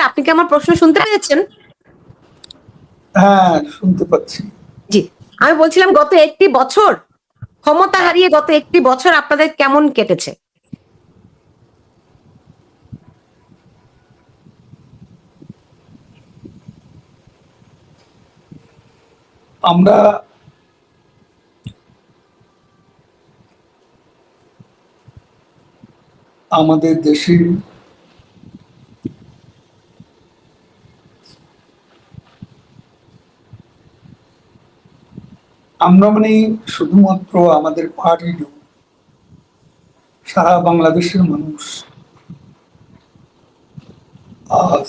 আপনি কি আমার প্রশ্ন শুনতে পেয়েছেন? হ্যাঁ, শুনতে পাচ্ছি। জি, আমি বলছিলাম গত একটি বছর ক্ষমতা হারিয়ে গত একটি বছর আপনাদের কেমন কেটেছে? আমরা আমাদের দেশে আমরা মানে শুধুমাত্র আমাদের পার্টি নয়, সারা বাংলাদেশের মানুষ আজ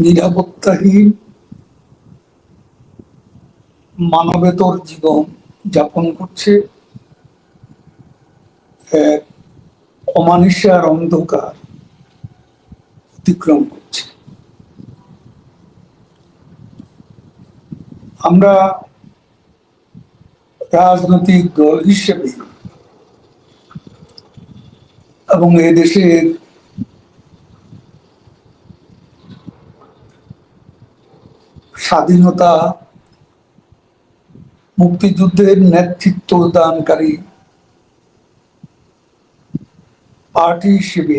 নিরাপত্তাহীন মানবেতর জীবন যাপন করছে, এক অমানিসার অন্ধকার অতিক্রম করছে। আমরা রাজনৈতিক দল হিসেবে এবং এদেশের স্বাধীনতা মুক্তিযুদ্ধের নেতৃত্ব দানকারী পার্টি হিসেবে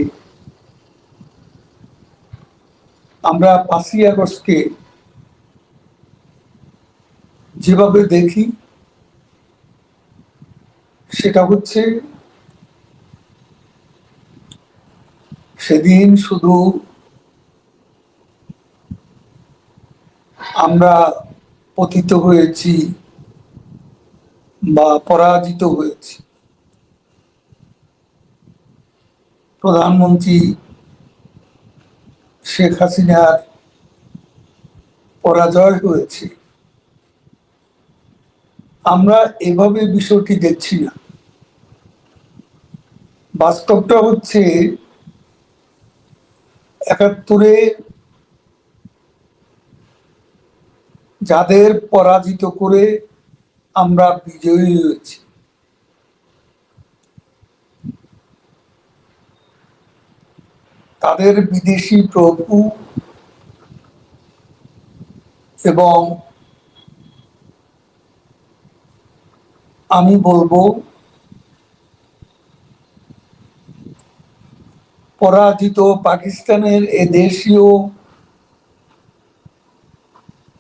আমরা 5ই আগস্টকে যেভাবে দেখি সেটা হচ্ছে সেদিন শুধু আমরা পতিত হয়েছি বা পরাজিত হয়েছি, প্রধানমন্ত্রী শেখ হাসিনার পরাজয় হয়েছে, আমরা এভাবে বিষয়টি দেখছি না। বাস্তবটা হচ্ছে 71-এ যাদের পরাজিত করে আমরা বিজয়ী হয়েছি, তাদের বিদেশি প্রভু এবং আমি বলবো পরাজিত পাকিস্তানের এ দেশীয়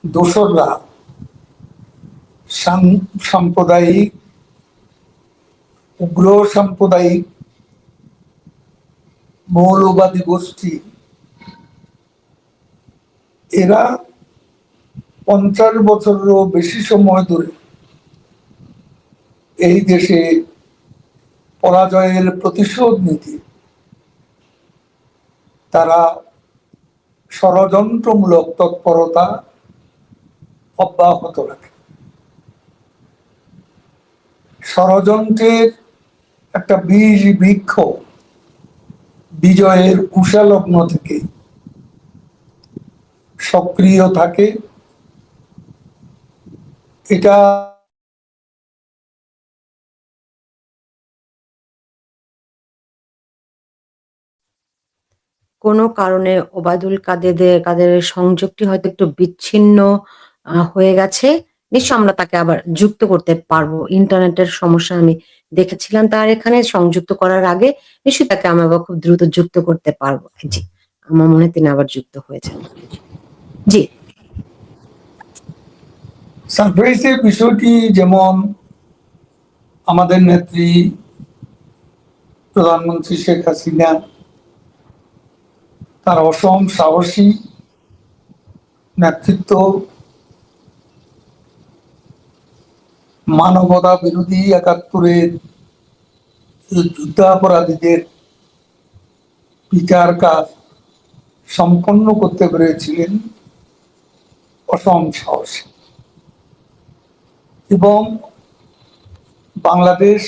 দোসররা সাম্প্রদায়িক উগ্র সাম্প্রদায়িক মৌলবাদী গোষ্ঠী, এরা 50 বছরেরও বেশি সময় ধরে এই দেশে পরাজয়ের প্রতিশোধ নিতে তারা ষড়যন্ত্রমূলক তৎপরতা অব্যাহত রাখে। ষড়যন্ত্রের একটা বীজ বৃক্ষ বিজয়ের কুশালগ্ন থেকে সক্রিয় থাকে। এটা কোনো কারণে ওবায়দুল কাদেরের সংযোগটি হয়তো একটু বিচ্ছিন্ন হয়ে গেছে। নিশ্চয় আমরা তাকে আবার যুক্ত করতে পারবো। ইন্টারনেটের সমস্যা আমি দেখেছিলাম তার এখানে সংযুক্ত করার আগে। নিশ্চয়ই তাকে আমরা আবার খুব দ্রুত যুক্ত করতে পারবো। জি, আমার মনে হয় তিনি আবার যুক্ত হয়েছেন। জি, সারপ্রাইজের বিষয়টি যেমন আমাদের নেত্রী প্রধানমন্ত্রী শেখ হাসিনা তার অসম সাহসী নেতৃত্ব, মানবতা বিরোধী 71-এর যুদ্ধাপরাধীদের বিচার কাজ সম্পন্ন করতে পেরেছিলেন অসম সাহসী, এবং বাংলাদেশ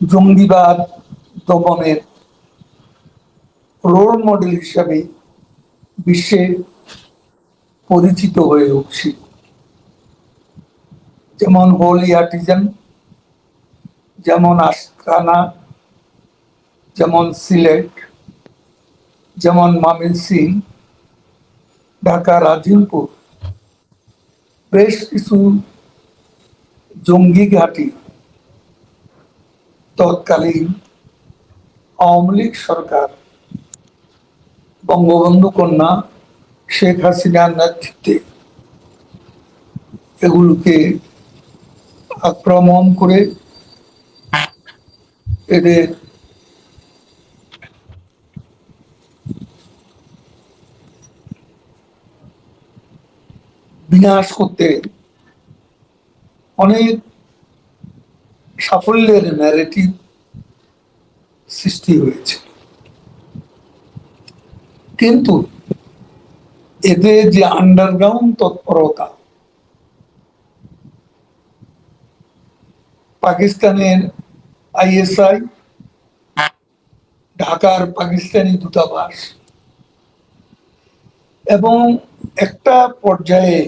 জঙ্গিবাদ দমনের রোল মডেল হিসাবে বিশ্বে পরিচিত হয়ে উঠছিল। যেমন হোলি আর্টিজান, যেমন আস্তানা, যেমন সিলেট, যেমন ময়মনসিং, ঢাকা, রাজিমপুর বেশ কিছু জঙ্গি ঘাঁটি তৎকালীন আওয়ামী লীগ সরকার বঙ্গবন্ধু কন্যা শেখ হাসিনার নেতৃত্বে এগুলোকে আক্রমণ করে এদের বিনাশ করতে অনেক সাফল্যের ন্যারেটিভ সৃষ্টি হয়েছে। কিন্তু এদের যে আন্ডারগ্রাউন্ড তৎপরতা, পাকিস্তানের আইএসআই, ঢাকার পাকিস্তানি দূতাবাস এবং একটা পর্যায়ে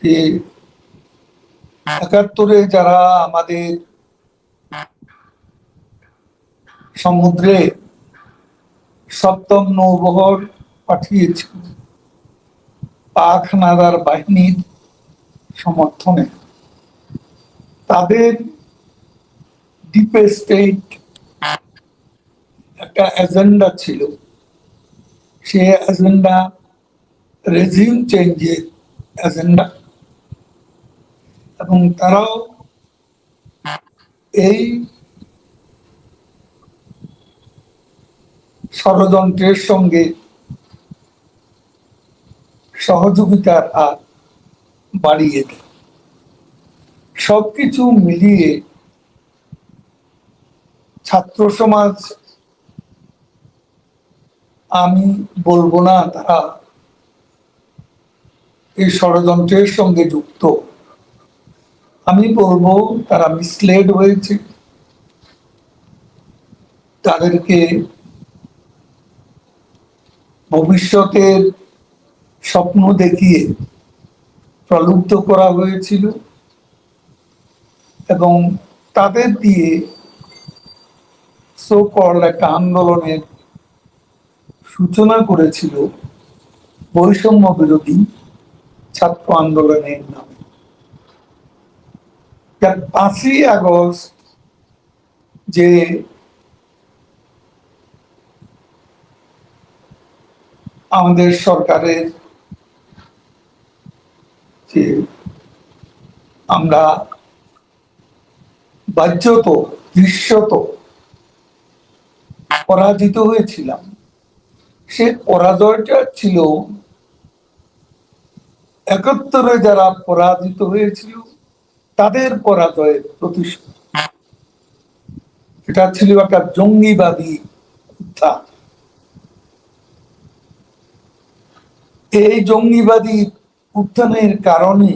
যে ৭১ যারা আমাদের সমুদ্রে সপ্তম নৌবহর পাঠিয়েছিল পাক হানাদার বাহিনীর সমর্থনে, তাদের ডিপ স্টেট একটা এজেন্ডা ছিল। সে এজেন্ডা রেজিম চেঞ্জের এজেন্ডা, এবং তারাও এই ষড়যন্ত্রের সঙ্গে সহযোগিতার হাত বাড়িয়ে দেয়। সবকিছু মিলিয়ে ছাত্র সমাজ, আমি বলবো না তারা এই ষড়যন্ত্রের সঙ্গে যুক্ত, আমি বলবো তারা মিসলেড হয়েছে। তাদেরকে ভবিষ্যতের স্বপ্ন দেখিয়ে প্রলুব্ধ করা হয়েছিল এবং তাদের দিয়ে সো কল একটা আন্দোলনের সূচনা করেছিল বৈষম্য বিরোধী ছাত্র আন্দোলনের নামে। ৫ই আগস্ট যে আমাদের সরকারের যে আমরা বাহ্যত দৃশ্যত পরাজিত হয়েছিলাম, সে পরাজয়টা ছিল ৭১ যারা পরাজিত হয়েছিল তাদের পরাজয়ের প্রতিশোধ। এটা ছিল একটা জঙ্গিবাদী উত্থান। এই জঙ্গিবাদী উত্থানের কারণে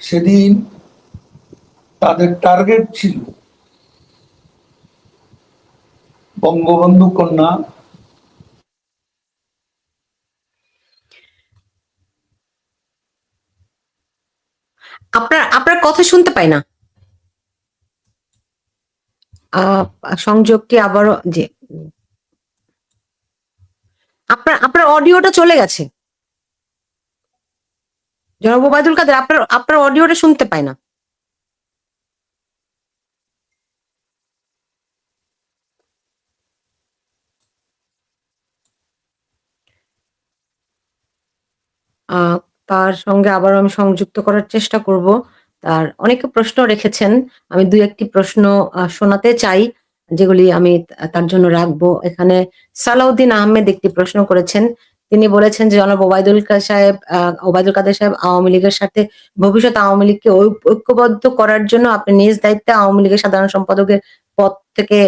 সেদিন তাদের টার্গেট ছিল বঙ্গবন্ধু কন্যা। আপনার আপনার কথা শুনতে পাই না। সংযোগটি আবারও যে আপনার আপনার অডিওটা চলে গেছে। জনাব ওবায়দুল কাদের, আপনার আপনার অডিওটা শুনতে পাই না। তার সঙ্গে আবারও আমি সংযুক্ত করার চেষ্টা করব। তার অনেকে প্রশ্ন রেখেছেন, আমি দুই একটি প্রশ্ন শোনাতে চাই যেগুলি আমি তার জন্য রাখবো। এখানে সালাউদ্দিন আহমেদ একটি প্রশ্ন করেছেন। তিনি বলেছেন যে জনাব ওবায়দুল কাদের সাহেব আওয়ামী লীগের সাথে ভবিষ্যৎ আওয়ামী লীগকে ঐক্যবদ্ধ করার জন্য আপনি নিজ দায়িত্বে আওয়ামী লীগের সাধারণ সম্পাদকের পদ থেকে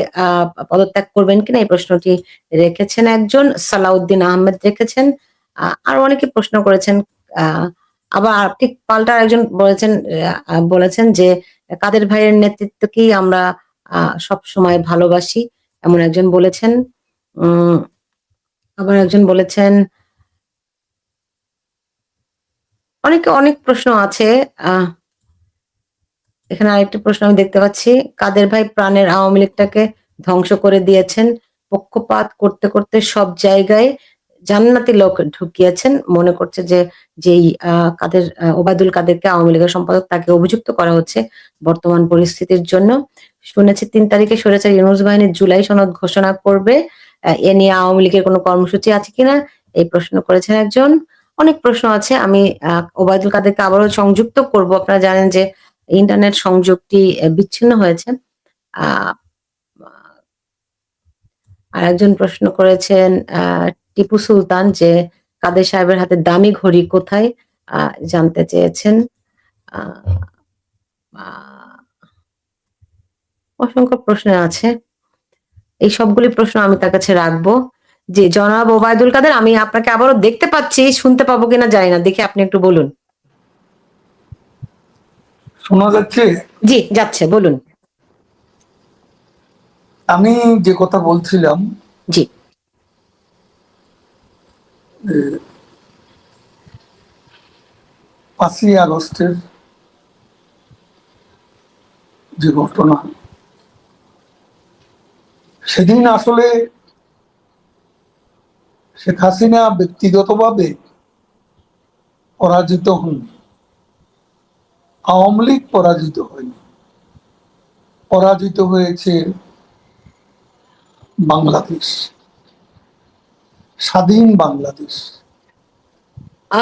পদত্যাগ করবেন কিনা, এই প্রশ্নটি রেখেছেন একজন। সালাউদ্দিন আহমেদ রেখেছেন। আরো অনেকে প্রশ্ন করেছেন। আবার ঠিক পাল্টা একজন বলেছেন যে কাদের ভাইয়ের নেতৃত্বকেই আমরা সব সময় ভালোবাসি, এমন একজন বলেছেন। আবার একজন বলেছেন, অনেক প্রশ্ন আছে। এখানে আরেকটি প্রশ্ন আমি দেখতে পাচ্ছি, কাদের ভাই প্রাণের আওয়ামী লীগটাকে ধ্বংস করে দিয়েছেন, পক্ষপাত করতে করতে সব জায়গায় জান্নাতি লোক ঢুকিয়েছেন, মনে করছে যে যেই ওবায়দুল কাদেরকে আওয়ামী লীগের সম্পাদক তাকে অভিযুক্ত করা হচ্ছে বর্তমান পরিস্থিতির জন্য। শুনেছি 3 তারিখে স্বৈরাচারী ইউনূস বাহিনী জুলাই সনদ ঘোষণা করবে, এ নিয়ে আওয়ামী লীগের কোনো কর্মসূচি আছে কিনা এই প্রশ্ন করেছেন একজন। অনেক প্রশ্ন আছে, আমি ওবায়দুল কাদেরকে আবারও সংযুক্ত করব। আপনারা জানেন যে ইন্টারনেট সংযোগটি বিচ্ছিন্ন হয়েছে। আর একজন প্রশ্ন করেছেন টিপু সুলতান, যে কাদের সাহেবের হাতে দামি ঘড়ি কোথায়, জানতে চেয়েছেন। অসংখ্য প্রশ্ন আছে, এই সবগুলি প্রশ্ন আমি তার কাছে রাখবো। যে জনাব ওবায়দুল কাদের, আমি আপনাকে আবারও দেখতে পাচ্ছি, শুনতে পাবো কিনা জানি না, দেখি আপনি একটু বলুন। শোনা যাচ্ছে? জি যাচ্ছে, বলুন। আমি যে কথা বলছিলাম, জি 5ই আগস্টের যে ঘটনা, সেদিন আসলে শেখ হাসিনা ব্যক্তিগতভাবে পরাজিত হননি, আওয়ামী লীগ পরাজিত হয়নি, পরাজিত হয়েছে বাংলাদেশ, স্বাধীন বাংলাদেশ,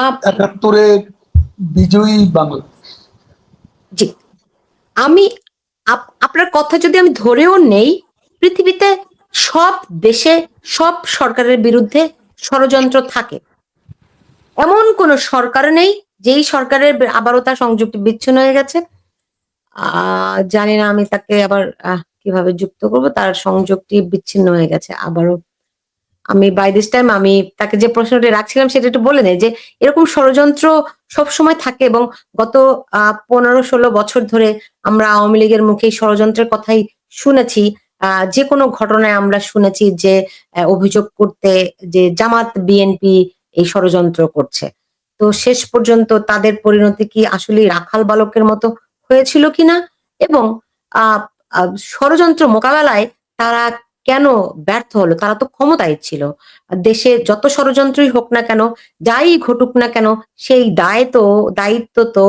71-এর বিজয়ী বাংলাদেশ। জি, আমি আপনার কথা যদি আমি ধরেও নেই, পৃথিবীতে সব দেশে সব সরকারের বিরুদ্ধে ষড়যন্ত্র থাকে, এমন কোন সরকার নেই যেই সরকারের আবারও তার সংযুক্তি বিচ্ছিন্ন হয়ে গেছে। জানি না আমি তাকে আবার কিভাবে যুক্ত করব, তার সংযোগটি বিচ্ছিন্ন হয়ে গেছে আবারও। আমি বাই দিস টাইম আমি তাকে যে প্রশ্নটি রাখছিলাম সেটা একটু বলে নেই, যে এরকম ষড়যন্ত্র সবসময় থাকে, এবং গত 15-16 বছর ধরে আমরা আওয়ামী লীগের মুখে ষড়যন্ত্রের কথাই শুনেছি। যে কোনো ঘটনায় আমরা শুনেছি যে অভিযোগ করতে যে জামাত বিএনপি এই ষড়যন্ত্র করছে। তো শেষ পর্যন্ত তাদের পরিণতি কি আসলে রাখাল বালকের মতো হয়েছিল কিনা, এবং আহ ষড়যন্ত্র মোকাবেলায় তারা কেন ব্যর্থ হলো? তারা তো ক্ষমতায় ছিল। দেশে যত ষড়যন্ত্রই হোক না কেন, যাই ঘটুক না কেন, সেই দায়িত্ব তো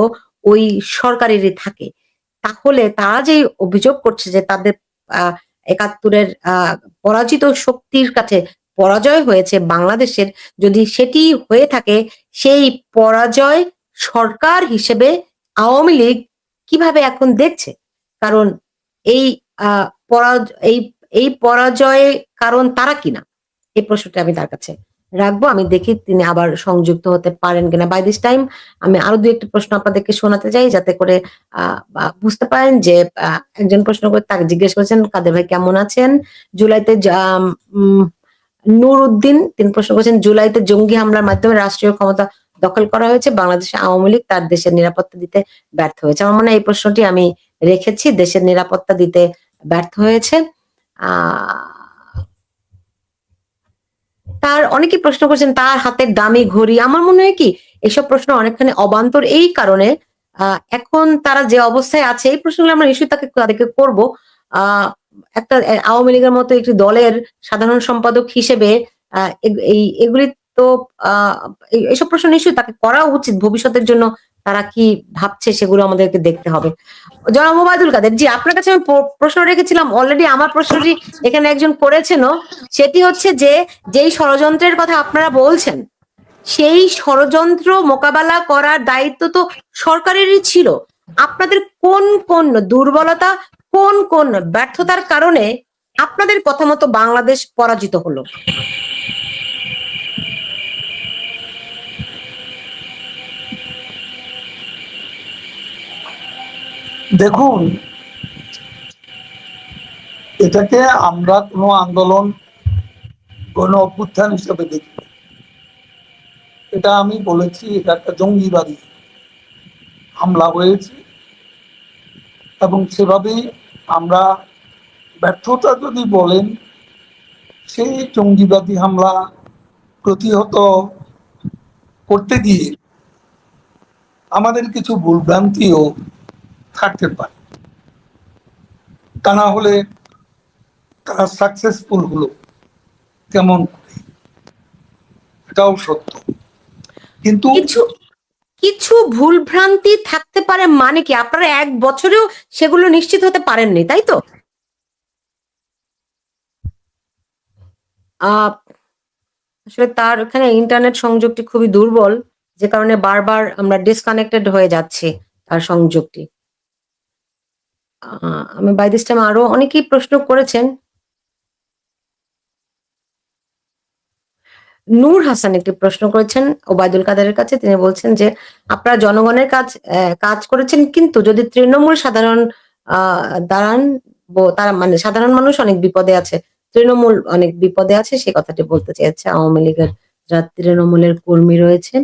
ওই সরকারেরই থাকে। তাহলে তারা যে অভিযোগ করছে যে তাদের আ ৭১-এর পরাজিত শক্তির কাছে পরাজয় হয়েছে বাংলাদেশের, যদি সেটি হয়ে থাকে, সেই পরাজয় সরকার হিসেবে আওয়ামী লীগ কিভাবে এখন দেখছে? কারণ এই আ পরাজ এই এই পরাজয়ের কারণ তারা কিনা? এই প্রশ্নটা আমি তার কাছে রাখবো। আমি দেখি তিনি আবার সংযুক্ত হতে পারেন কিনা। বাই দিস টাইম আমি আরো ২-১ টি প্রশ্ন আপনাদেরকে শোনাতে চাই, যাতে করে বুঝতে পারেন যে একজন প্রশ্ন করে তাকে জিজ্ঞেস করেছেন, "কাদের ভাই কেমন আছেন?" জুলাইতে নূরউদ্দিন তিনি প্রশ্ন করেছেন, "জুলাইতে জঙ্গি হামলার মাধ্যমে রাষ্ট্রীয় ক্ষমতা দখল করা হয়েছে। বাংলাদেশে আওয়ামী লীগ তার দেশের নিরাপত্তা দিতে ব্যর্থ হয়েছে।" আমার মনে হয় এই প্রশ্নটি আমি রেখেছি, দেশের নিরাপত্তা দিতে ব্যর্থ হয়েছে। আ তার অনেকেই প্রশ্ন করছেন তার হাতের দামি ঘড়ি। আমার মনে হয় কি এসব প্রশ্ন অনেকখানি অবান্তর, এই কারণে এখন তারা যে অবস্থায় আছে এই প্রশ্নগুলো আমরা নিশ্চয়ই তাদেরকে করব। আ একটা আওয়ামী লীগের মতো একটি দলের সাধারণ সম্পাদক হিসেবে আ এগুলি তো আ এসব প্রশ্ন নিশ্চয়ই তাকে করা উচিত। ভবিষ্যতের জন্য তারা কি ভাবছে সেগুলো আমাদেরকে দেখতে হবে। জনাব ওবায়দুল কাদের, জি আপনার কাছে আমি প্রশ্ন রেখেছিলাম, অলরেডি আমার প্রশ্নটি এখানে একজন করেছেনও। সেটি হচ্ছে যে, যেই ষড়যন্ত্রের কথা আপনারা বলছেন, সেই ষড়যন্ত্র মোকাবেলা করার দায়িত্ব তো সরকারেরই ছিল। আপনাদের কোন দুর্বলতা, কোন ব্যর্থতার কারণে আপনাদের কথা মতো বাংলাদেশ পরাজিত হলো? দেখুন, এটাকে আমরা কোনো আন্দোলন, গণ অভ্যুত্থান হিসেবে দেখি। এটা আমি বলেছি, এটা একটা জঙ্গিবাদী হামলা হয়েছে, এবং সেভাবেই আমরা, ব্যর্থতা যদি বলেন, সেই জঙ্গিবাদী হামলা প্রতিহত করতে গিয়ে আমাদের কিছু ভুলভ্রান্তিও থাকতে পারে। তা না হলে তারা সাকসেসফুল হলো কেমন করে? এটাও সত্য। কিন্তু কিছু কিছু ভুল ভ্রান্তি থাকতে পারে, মানে কি আপনারা 1 বছরেও সেগুলো নিশ্চিত হতে পারেননি, তাই তো? আসলে তার ওখানে ইন্টারনেট সংযোগটি খুবই দুর্বল, যে কারণে বারবার আমরা ডিসকানেক্টেড হয়ে যাচ্ছি তার সংযোগটি। আমি বাই দিস টাইম আরো অনেকেই প্রশ্ন করেছেন। নূর হাসান একটি প্রশ্ন করেছেন ওবায়দুল কাদেরের কাছে। তিনি বলছেন যে, "আপনারা জনগণের কাজ করেছেন, কিন্তু যদি তৃণমূল সাধারণ আ দাঁড়ান, তারা মানে সাধারণ মানুষ অনেক বিপদে আছে। তৃণমূল অনেক বিপদে আছে।" সে কথাটি বলতে চেয়েছে আওয়ামী লীগের যারা তৃণমূলের কর্মী রয়েছেন।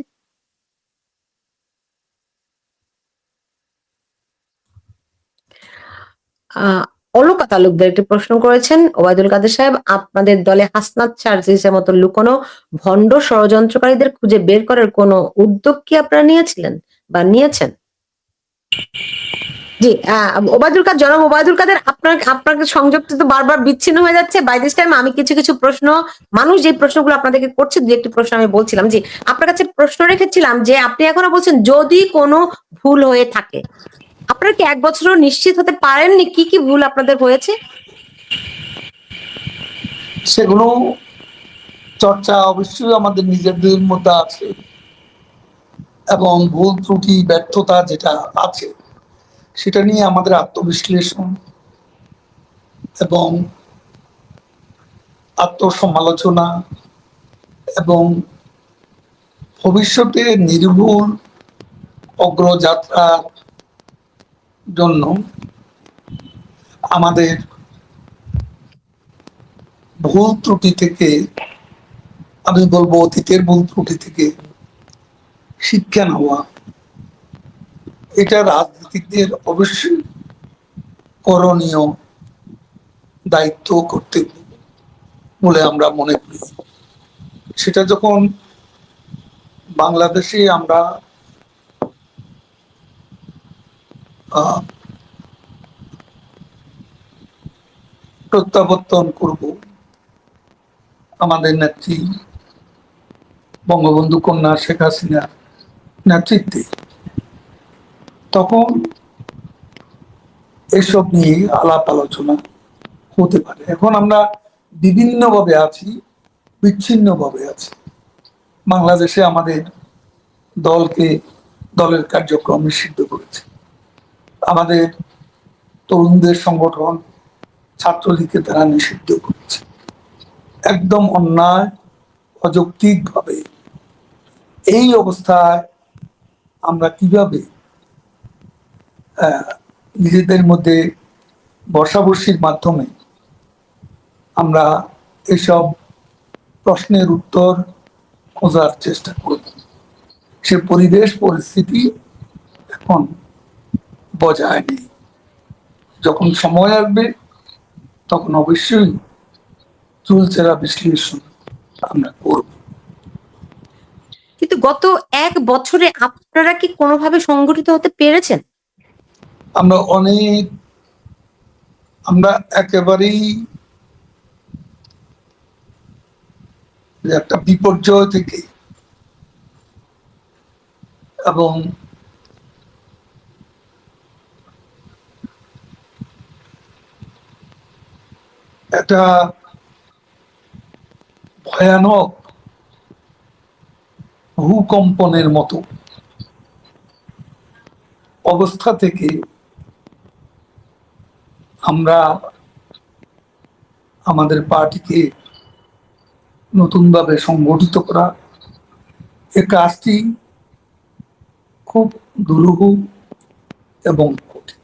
আ অলকা তালুকদার একটি প্রশ্ন করেছেন, "ওবায়দুল কাদের সাহেব, আপনাদের দলে হাসনাত সার্জিসের মতো লুকোনো ভণ্ড ষড়যন্ত্রকারীদের খুঁজে বের করার কোনো উদ্যোগ কি আপনারা নিয়েছিলেন বা নিয়েছেন?" জি, জনাব ওবায়দুল কাদের, আপনার সংযোগটা তো বারবার বিচ্ছিন্ন হয়ে যাচ্ছে। বাই দিস টাইম আমি কিছু প্রশ্ন, মানুষ যে প্রশ্নগুলো আপনাদেরকে করছে, ২-১ টি প্রশ্ন আমি বলছিলাম। জি, আপনার কাছে প্রশ্ন রেখেছিলাম যে আপনি এখনো বলছেন যদি কোনো ভুল হয়ে থাকে। আপনারা কি ১ বছরেও নিশ্চিত হতে পারেননি কি ভুল আপনাদের হয়েছে? সেগুলো চর্চা অবশ্যই আমাদের নিজেদের মধ্যে আছে, এবং ভুল ত্রুটি ব্যর্থতা যেটা আছে সেটা নিয়ে আমাদের আত্মবিশ্লেষণ এবং আত্মসমালোচনা এবং ভবিষ্যতে নির্ভুল অগ্রযাত্রার জন্য আমাদের ভুল ত্রুটি থেকে, আমি বলবো অতীতের ভুল ত্রুটি থেকে শিক্ষা নেওয়া, এটা রাজনীতিকদের অবশ্যই করণীয় দায়িত্ব কর্তব্য বলে আমরা মনে করি। সেটা যখন বাংলাদেশে আমরা প্রত্যাবর্তন করব আমাদের নেত্রী বঙ্গবন্ধু কন্যা শেখ হাসিনার নেতৃত্বে, তখন এসব নিয়ে আলাপ আলোচনা হতে পারে। এখন আমরা বিভিন্নভাবে আছি, বিচ্ছিন্নভাবে আছি। বাংলাদেশে আমাদের দলের কার্যক্রম নিষিদ্ধ করেছে, আমাদের তরুণদের সংগঠন ছাত্রলীগকে তারা নিষিদ্ধ করেছে, একদম অন্যায় অযৌক্তিক ভাবে। এই অবস্থায় আমরা কিভাবে নিজেদের মধ্যে বসাবসির মাধ্যমে আমরা এসব প্রশ্নের উত্তর খোঁজার চেষ্টা করব? সে পরিবেশ পরিস্থিতি এখন বজায় নেই। যখন সময় আসবে তখন অবশ্যই চুলচেরা বিশ্লেষণ আমরা করব। কিন্তু গত ১ বছরে আপনারা কি কোনোভাবে সংগঠিত হতে পেরেছেন? আমরা একেবারেই একটা বিপর্যয় থেকে এবং একটা ভয়ানক ভূকম্পনের মতো অবস্থা থেকে আমরা আমাদের পার্টিকে নতুনভাবে সংগঠিত করা, এ কাজটি খুব দুরূহ এবং কঠিন।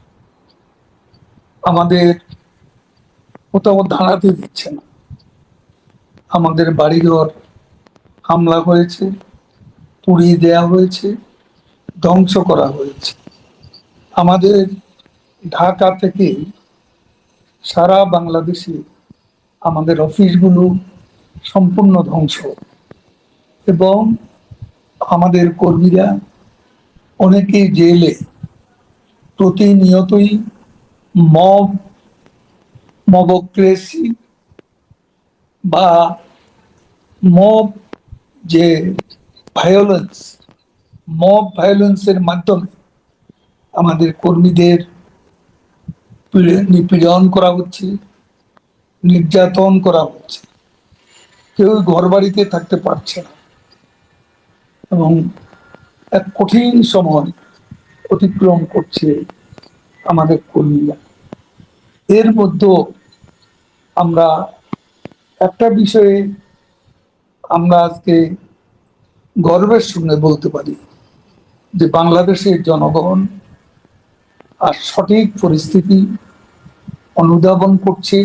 আমাদের কোথাও দাঁড়াতে দিচ্ছে না, আমাদের বাড়িঘর হামলা হয়েছে, পুড়িয়ে দেওয়া হয়েছে, ধ্বংস করা হয়েছে। আমাদের ঢাকা থেকে সারা বাংলাদেশে আমাদের অফিসগুলো সম্পূর্ণ ধ্বংস, এবং আমাদের কর্মীরা অনেকেই জেলে, প্রতিনিয়তই মব মবক্রেসি বা মব যে ভায়োলেন্স, মব ভায়োলেন্সের মাধ্যমে আমাদের কর্মীদের নিপীড়ন করা হচ্ছে, নির্যাতন করা হচ্ছে, কেউ ঘর বাড়িতে থাকতে পারছে না এবং এক কঠিন সময় অতিক্রম করছে আমাদের কর্মীরা। এর মধ্যে আমরা একটা বিষয়ে আমরা আজকে গর্বের সঙ্গে বলতে পারি যে বাংলাদেশের জনগণ আর সঠিক পরিস্থিতি অনুধাবন করছে।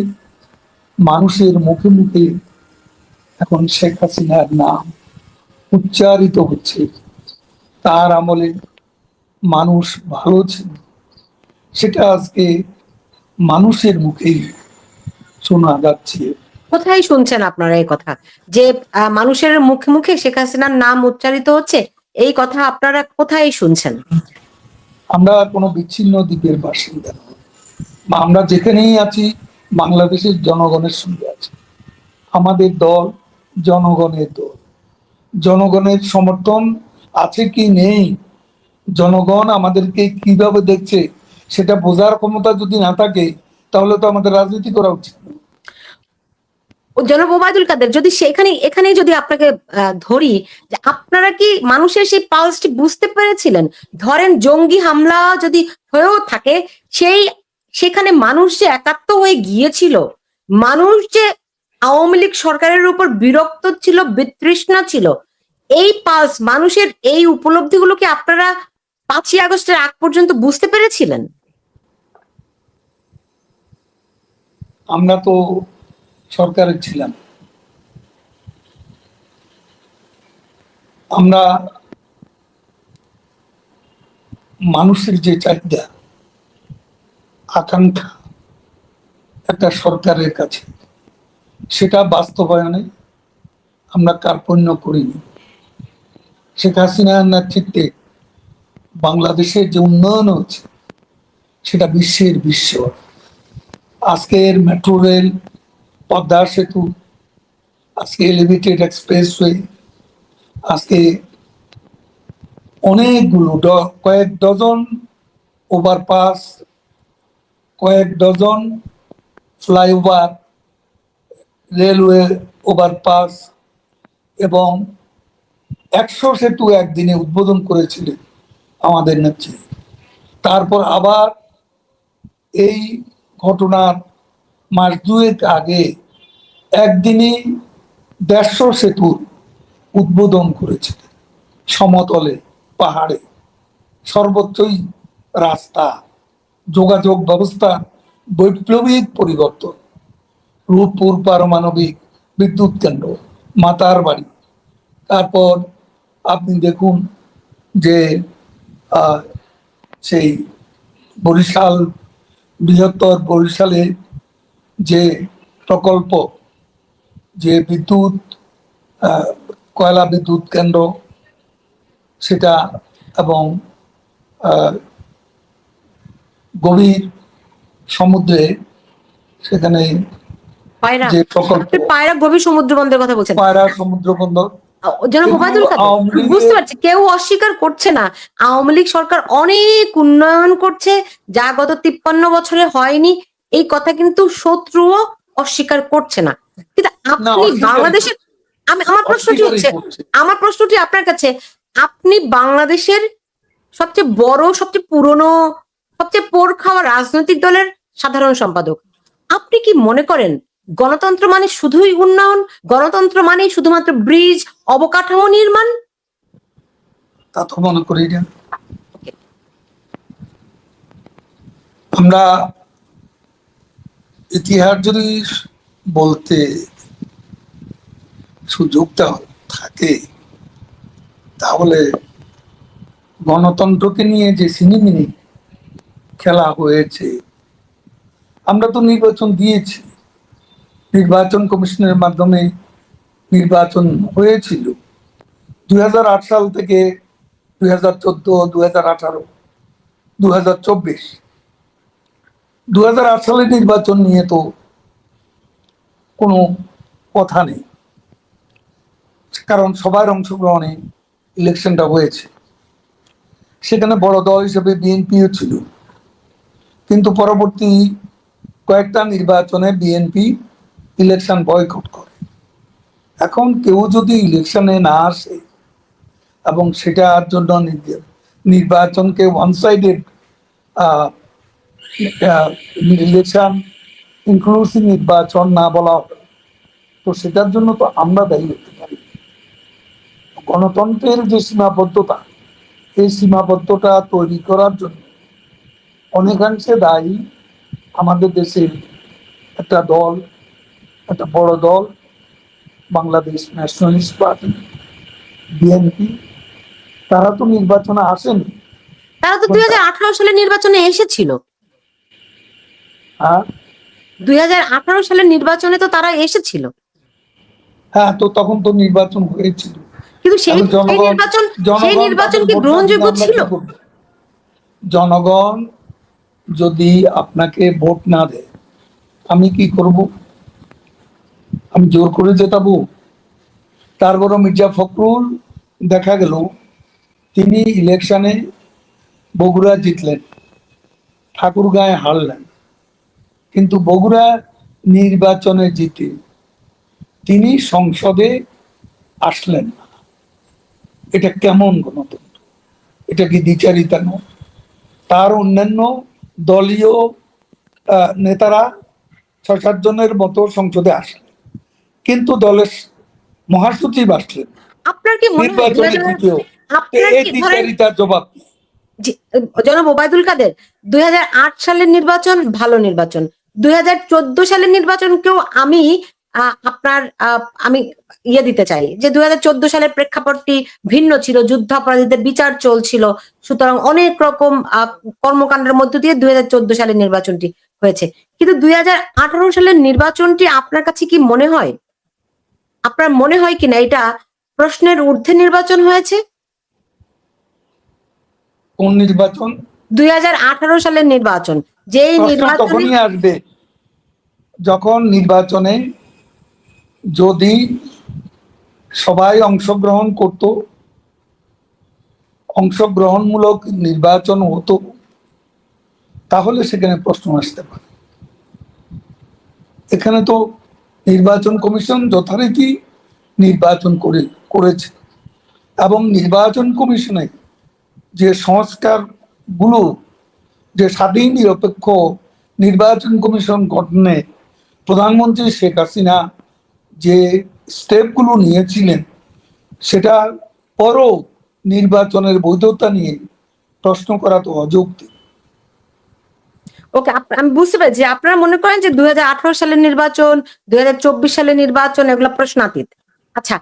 মানুষের মুখে মুখে এখন শেখ হাসিনার নাম উচ্চারিত হচ্ছে। তার আমলে মানুষ ভালো ছিল, সেটা আজকে মানুষের মুখেই শোনা যাচ্ছে। কোথায় শুনছেন আপনারা এই কথা যে মানুষের মুখে মুখে শেখ হাসিনার নাম উচ্চারিত হচ্ছে? এই কথা আপনারা কোথায় শুনছেন? আমরা কোনো বিচ্ছিন্ন দ্বীপের বাসিন্দা নই। আমরা যেখানেই আছি বাংলাদেশের জনগণের সঙ্গে আছি। আমাদের দল জনগণের দল। জনগণের সমর্থন আছে কি নেই, জনগণ আমাদেরকে কিভাবে দেখছে সেটা বোঝার ক্ষমতা যদি না থাকে তাহলে তো আমাদের রাজনীতি করা উচিত না। জনাব ওবায়দুল কাদের, যদি এখানে যদি আপনাকে ধরি যে আপনারা কি মানুষের সেই পালসটি বুঝতে পেরেছিলেন? ধরেন জঙ্গি হামলা যদি হয়েও থাকে, সেখানে মানুষ যে একাত্ম হয়ে গিয়েছিল, মানুষ যে আওয়ামী লীগ সরকারের উপর বিরক্ত ছিল, বিতৃষ্ণা ছিল, এই পালস মানুষের এই উপলব্ধিগুলো কি আপনারা 5ই আগস্টের আগ পর্যন্ত বুঝতে পেরেছিলেন? আমরা তো সরকারে ছিলাম, আমরা মানুষের যে চাহিদা আকাঙ্ক্ষা একটা সরকারের কাছে, সেটা বাস্তবায়নে আমরা কার্পণ্য করিনি। শেখ হাসিনার নেতৃত্বে বাংলাদেশের যে উন্নয়ন হচ্ছে সেটা বিশ্বের বিস্ময়। আজকের মেট্রো রেল, পদ্মা সেতু, আজকে এলিভেটেড এক্সপ্রেসওয়ে, আজকে অনেকগুলো কয়েক ডজন ওভারপাস, কয়েক ডজন ফ্লাইওভার, রেলওয়ে ওভারপাস এবং 100 সেতু একদিনে উদ্বোধন করেছিলেন আমাদের নেত্রী। তারপর আবার এই ঘটনার মাস দুয়েক আগে একদিনই 150 সেতু উদ্বোধন করেছিলেন। সমতলে, পাহাড়ে, সর্বত্রই রাস্তা, যোগাযোগ ব্যবস্থা বৈপ্লবিক পরিবর্তন। রূপপুর পারমাণবিক বিদ্যুৎ কেন্দ্র, মাতার বাড়ি, তারপর আপনি দেখুন যে সেই বরিশাল, বৃহত্তর বরিশালে যে প্রকল্প, যে বিদ্যুৎ কয়লা বিদ্যুৎ কেন্দ্র সেটা, এবং গভীর সমুদ্রে সেখানে পায়রা, যে প্রকল্প, পায়রা গভীর সমুদ্র বন্দরের কথা বলছেন? পায়রা সমুদ্র বন্দর, জনাব ওবায়দুল কাদের, বুঝতে পারছি, কেউ অস্বীকার করছে না আওয়ামী লীগ সরকার অনেক উন্নয়ন করছে যা গত 53 বছরে হয়নি, এই কথা কিন্তু শত্রুও অস্বীকার করছে না। কিন্তু আপনি বাংলাদেশের, আমার প্রশ্নটি আপনার কাছে, আপনি বাংলাদেশের সবচেয়ে বড়, সবচেয়ে পুরনো, সবচেয়ে পোর খাওয়া রাজনৈতিক দলের সাধারণ সম্পাদক, আপনি কি মনে করেন গণতন্ত্র মানে শুধুই উন্নয়ন? গণতন্ত্র মানে শুধুমাত্র ব্রিজ, অবকাঠামো নির্মাণ? তা তো মনে করি না। আমরা ইতিহাস যদি বলতে সুযোগটা থাকে তাহলে গণতন্ত্রকে নিয়ে যে সিনেমিনি খেলা হয়েছে, আমরা তো নির্বাচন দিয়েছি, নির্বাচন কমিশনের মাধ্যমে নির্বাচন হয়েছিল 2008 সাল থেকে 2014, 2018, 2024। 2008 সালের নির্বাচন নিয়ে তো কোনো কথা নেই, কারণ সবার অংশগ্রহণে ইলেকশনটা হয়েছে। সেখানে বড় দল হিসেবে বিএনপিও ছিল, কিন্তু পরবর্তী কয়েকটা নির্বাচনে বিএনপি ইলেকশন বয়কট করে। এখন কেউ যদি ইলেকশনে না আসে এবং সেটার জন্য নির্বাচনকে ওয়ান সাইডেড ইলেকশন, ইনক্লুসিভ নির্বাচন না বলা হয়, তো সেটার জন্য তো আমরা দায়ী হতে পারি। গণতন্ত্রের যে সীমাবদ্ধতা, এই সীমাবদ্ধতা তৈরি করার জন্য অনেকাংশে দায়ী আমাদের দেশের একটা দল, একটা বড় দল, বাংলাদেশ ন্যাশনালিস্ট পার্টি, বিএনপি। তারা তো নির্বাচনে আসেনি। তারা তো 2018 সালের নির্বাচনে এসেছিল। হ্যাঁ 2018 সালের নির্বাচনে তো তারা এসেছিল, হ্যাঁ, তো তখন তো নির্বাচন হয়েছিল। কিন্তু সেই তাহলে জনগণ সেই জনগণ নির্বাচন তাদের কি ভোট না দিলে গ্রহণযোগ্য আমরা ছিল? কি করব? জনগণ যদি আপনাকে ভোট না দেয়, আমি কি করব? আমি জোর করে জেতাবো? তারপর মির্জা ফখরুল দেখা গেল তিনি ইলেকশনে বগুড়া জিতলেন, ঠাকুরগাঁয়ে হারলেন, কিন্তু বগুড়া নির্বাচনে জিতে তিনি সংসদে আসলেন না। এটা কেমন গণতন্ত্র? এটা কি দ্বিচারিতা নয়? তার অন্যান্য দলীয় নেতারা 6-7 জনের মতো সংসদে আসলেন, কিন্তু দলের মহাসচিব আসলেন আপনার কি মনে হয় নির্বাচনে দ্বিতীয়। আপনার এই কি ধরেন দ্বিচারিতার জবাব কি? জনাব ওবায়দুল কাদের, 2008 সালের নির্বাচন ভালো নির্বাচন, 2014 সালের নির্বাচনকেও আমি আপনার আমি দিতে চাই যে 2014 সালের প্রেক্ষাপটটি ভিন্ন ছিল, যুদ্ধাপরাধীদের বিচার চলছিল, সুতরাং অনেক রকম কর্মকাণ্ডের মধ্য দিয়ে 2014 সালের নির্বাচনটি হয়েছে। কিন্তু 2018 সালের নির্বাচনটি আপনার কাছে কি মনে হয়, আপনার মনে হয় কিনা এটা প্রশ্নের ঊর্ধ্বে নির্বাচন হয়েছে? কোন নির্বাচন? 2018 সালের নির্বাচন, যেই প্রশ্ন নির্বাচনে তখনই আসবে যখন নির্বাচনে যদি সবাই অংশগ্রহণ করত, অংশগ্রহণমূলক নির্বাচন হতো, তাহলে সেখানে প্রশ্ন আসতে পারে। এখানে তো নির্বাচন কমিশন যথারীতি নির্বাচন করেছে, এবং নির্বাচন কমিশনে যে সংস্কারগুলো, যে স্বাধীন নিরপেক্ষ নির্বাচন কমিশন গঠনে প্রধানমন্ত্রী শেখ হাসিনা যে স্টেপগুলো নিয়েছিলেন, সেটা পরও নির্বাচনের বৈধতা নিয়ে প্রশ্ন করা তো অযৌক্তিক। ওকে, আমি বুঝতে পারছি যে আপনারা মনে করেন যে 2018 সালের নির্বাচন, 2024 সালের নির্বাচন এগুলো প্রশ্নাতীত। আচ্ছা,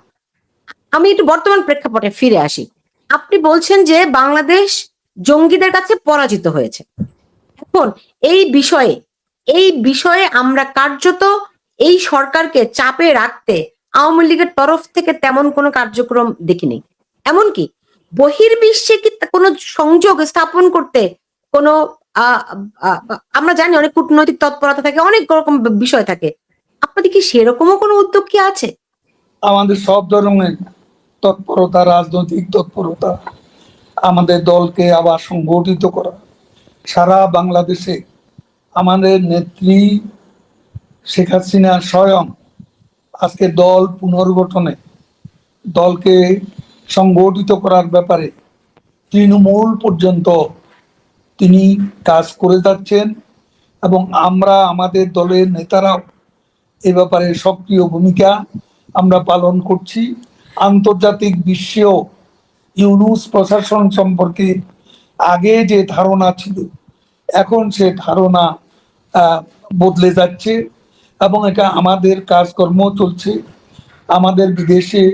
আমি একটু বর্তমান প্রেক্ষাপটে ফিরে আসি। আপনি বলছেন যে বাংলাদেশ জঙ্গিদের কাছে পরাজিত হয়েছে। এখন এই বিষয়ে আমরা কার্যত এই সরকারকে চাপে রাখতে আওয়ামী লীগের তরফ থেকে তেমন কোনো কার্যক্রম দেখিনি। এমনকি বহির্বিশ্বে কি কোনো সংযোগ স্থাপন করতে কোনো আমরা জানি অনেক কূটনৈতিক তৎপরতা থাকে, অনেক রকম বিষয় থাকে, আপনাদের কি সেরকমও কোনো উদ্যোগ কি আছে? আমাদের সব ধরনের তৎপরতা, রাজনৈতিক তৎপরতা, আমাদের দলকে আবার সংগঠিত করা, সারা বাংলাদেশে আমাদের নেত্রী শেখ হাসিনা স্বয়ং আজকে দল পুনর্গঠনে, দলকে সংগঠিত করার ব্যাপারে তৃণমূল পর্যন্ত তিনি কাজ করে যাচ্ছেন, এবং আমরা আমাদের দলের নেতারাও এ ব্যাপারে সক্রিয় ভূমিকা আমরা পালন করছি। আন্তর্জাতিক বিশ্বেও ইউনূস প্রশাসন সম্পর্কে আগে যে ধারণা ছিল, এখন সে ধারণা বদলে যাচ্ছে, এবং এটা আমাদের কাজকর্ম চলছে। আমাদের বিদেশে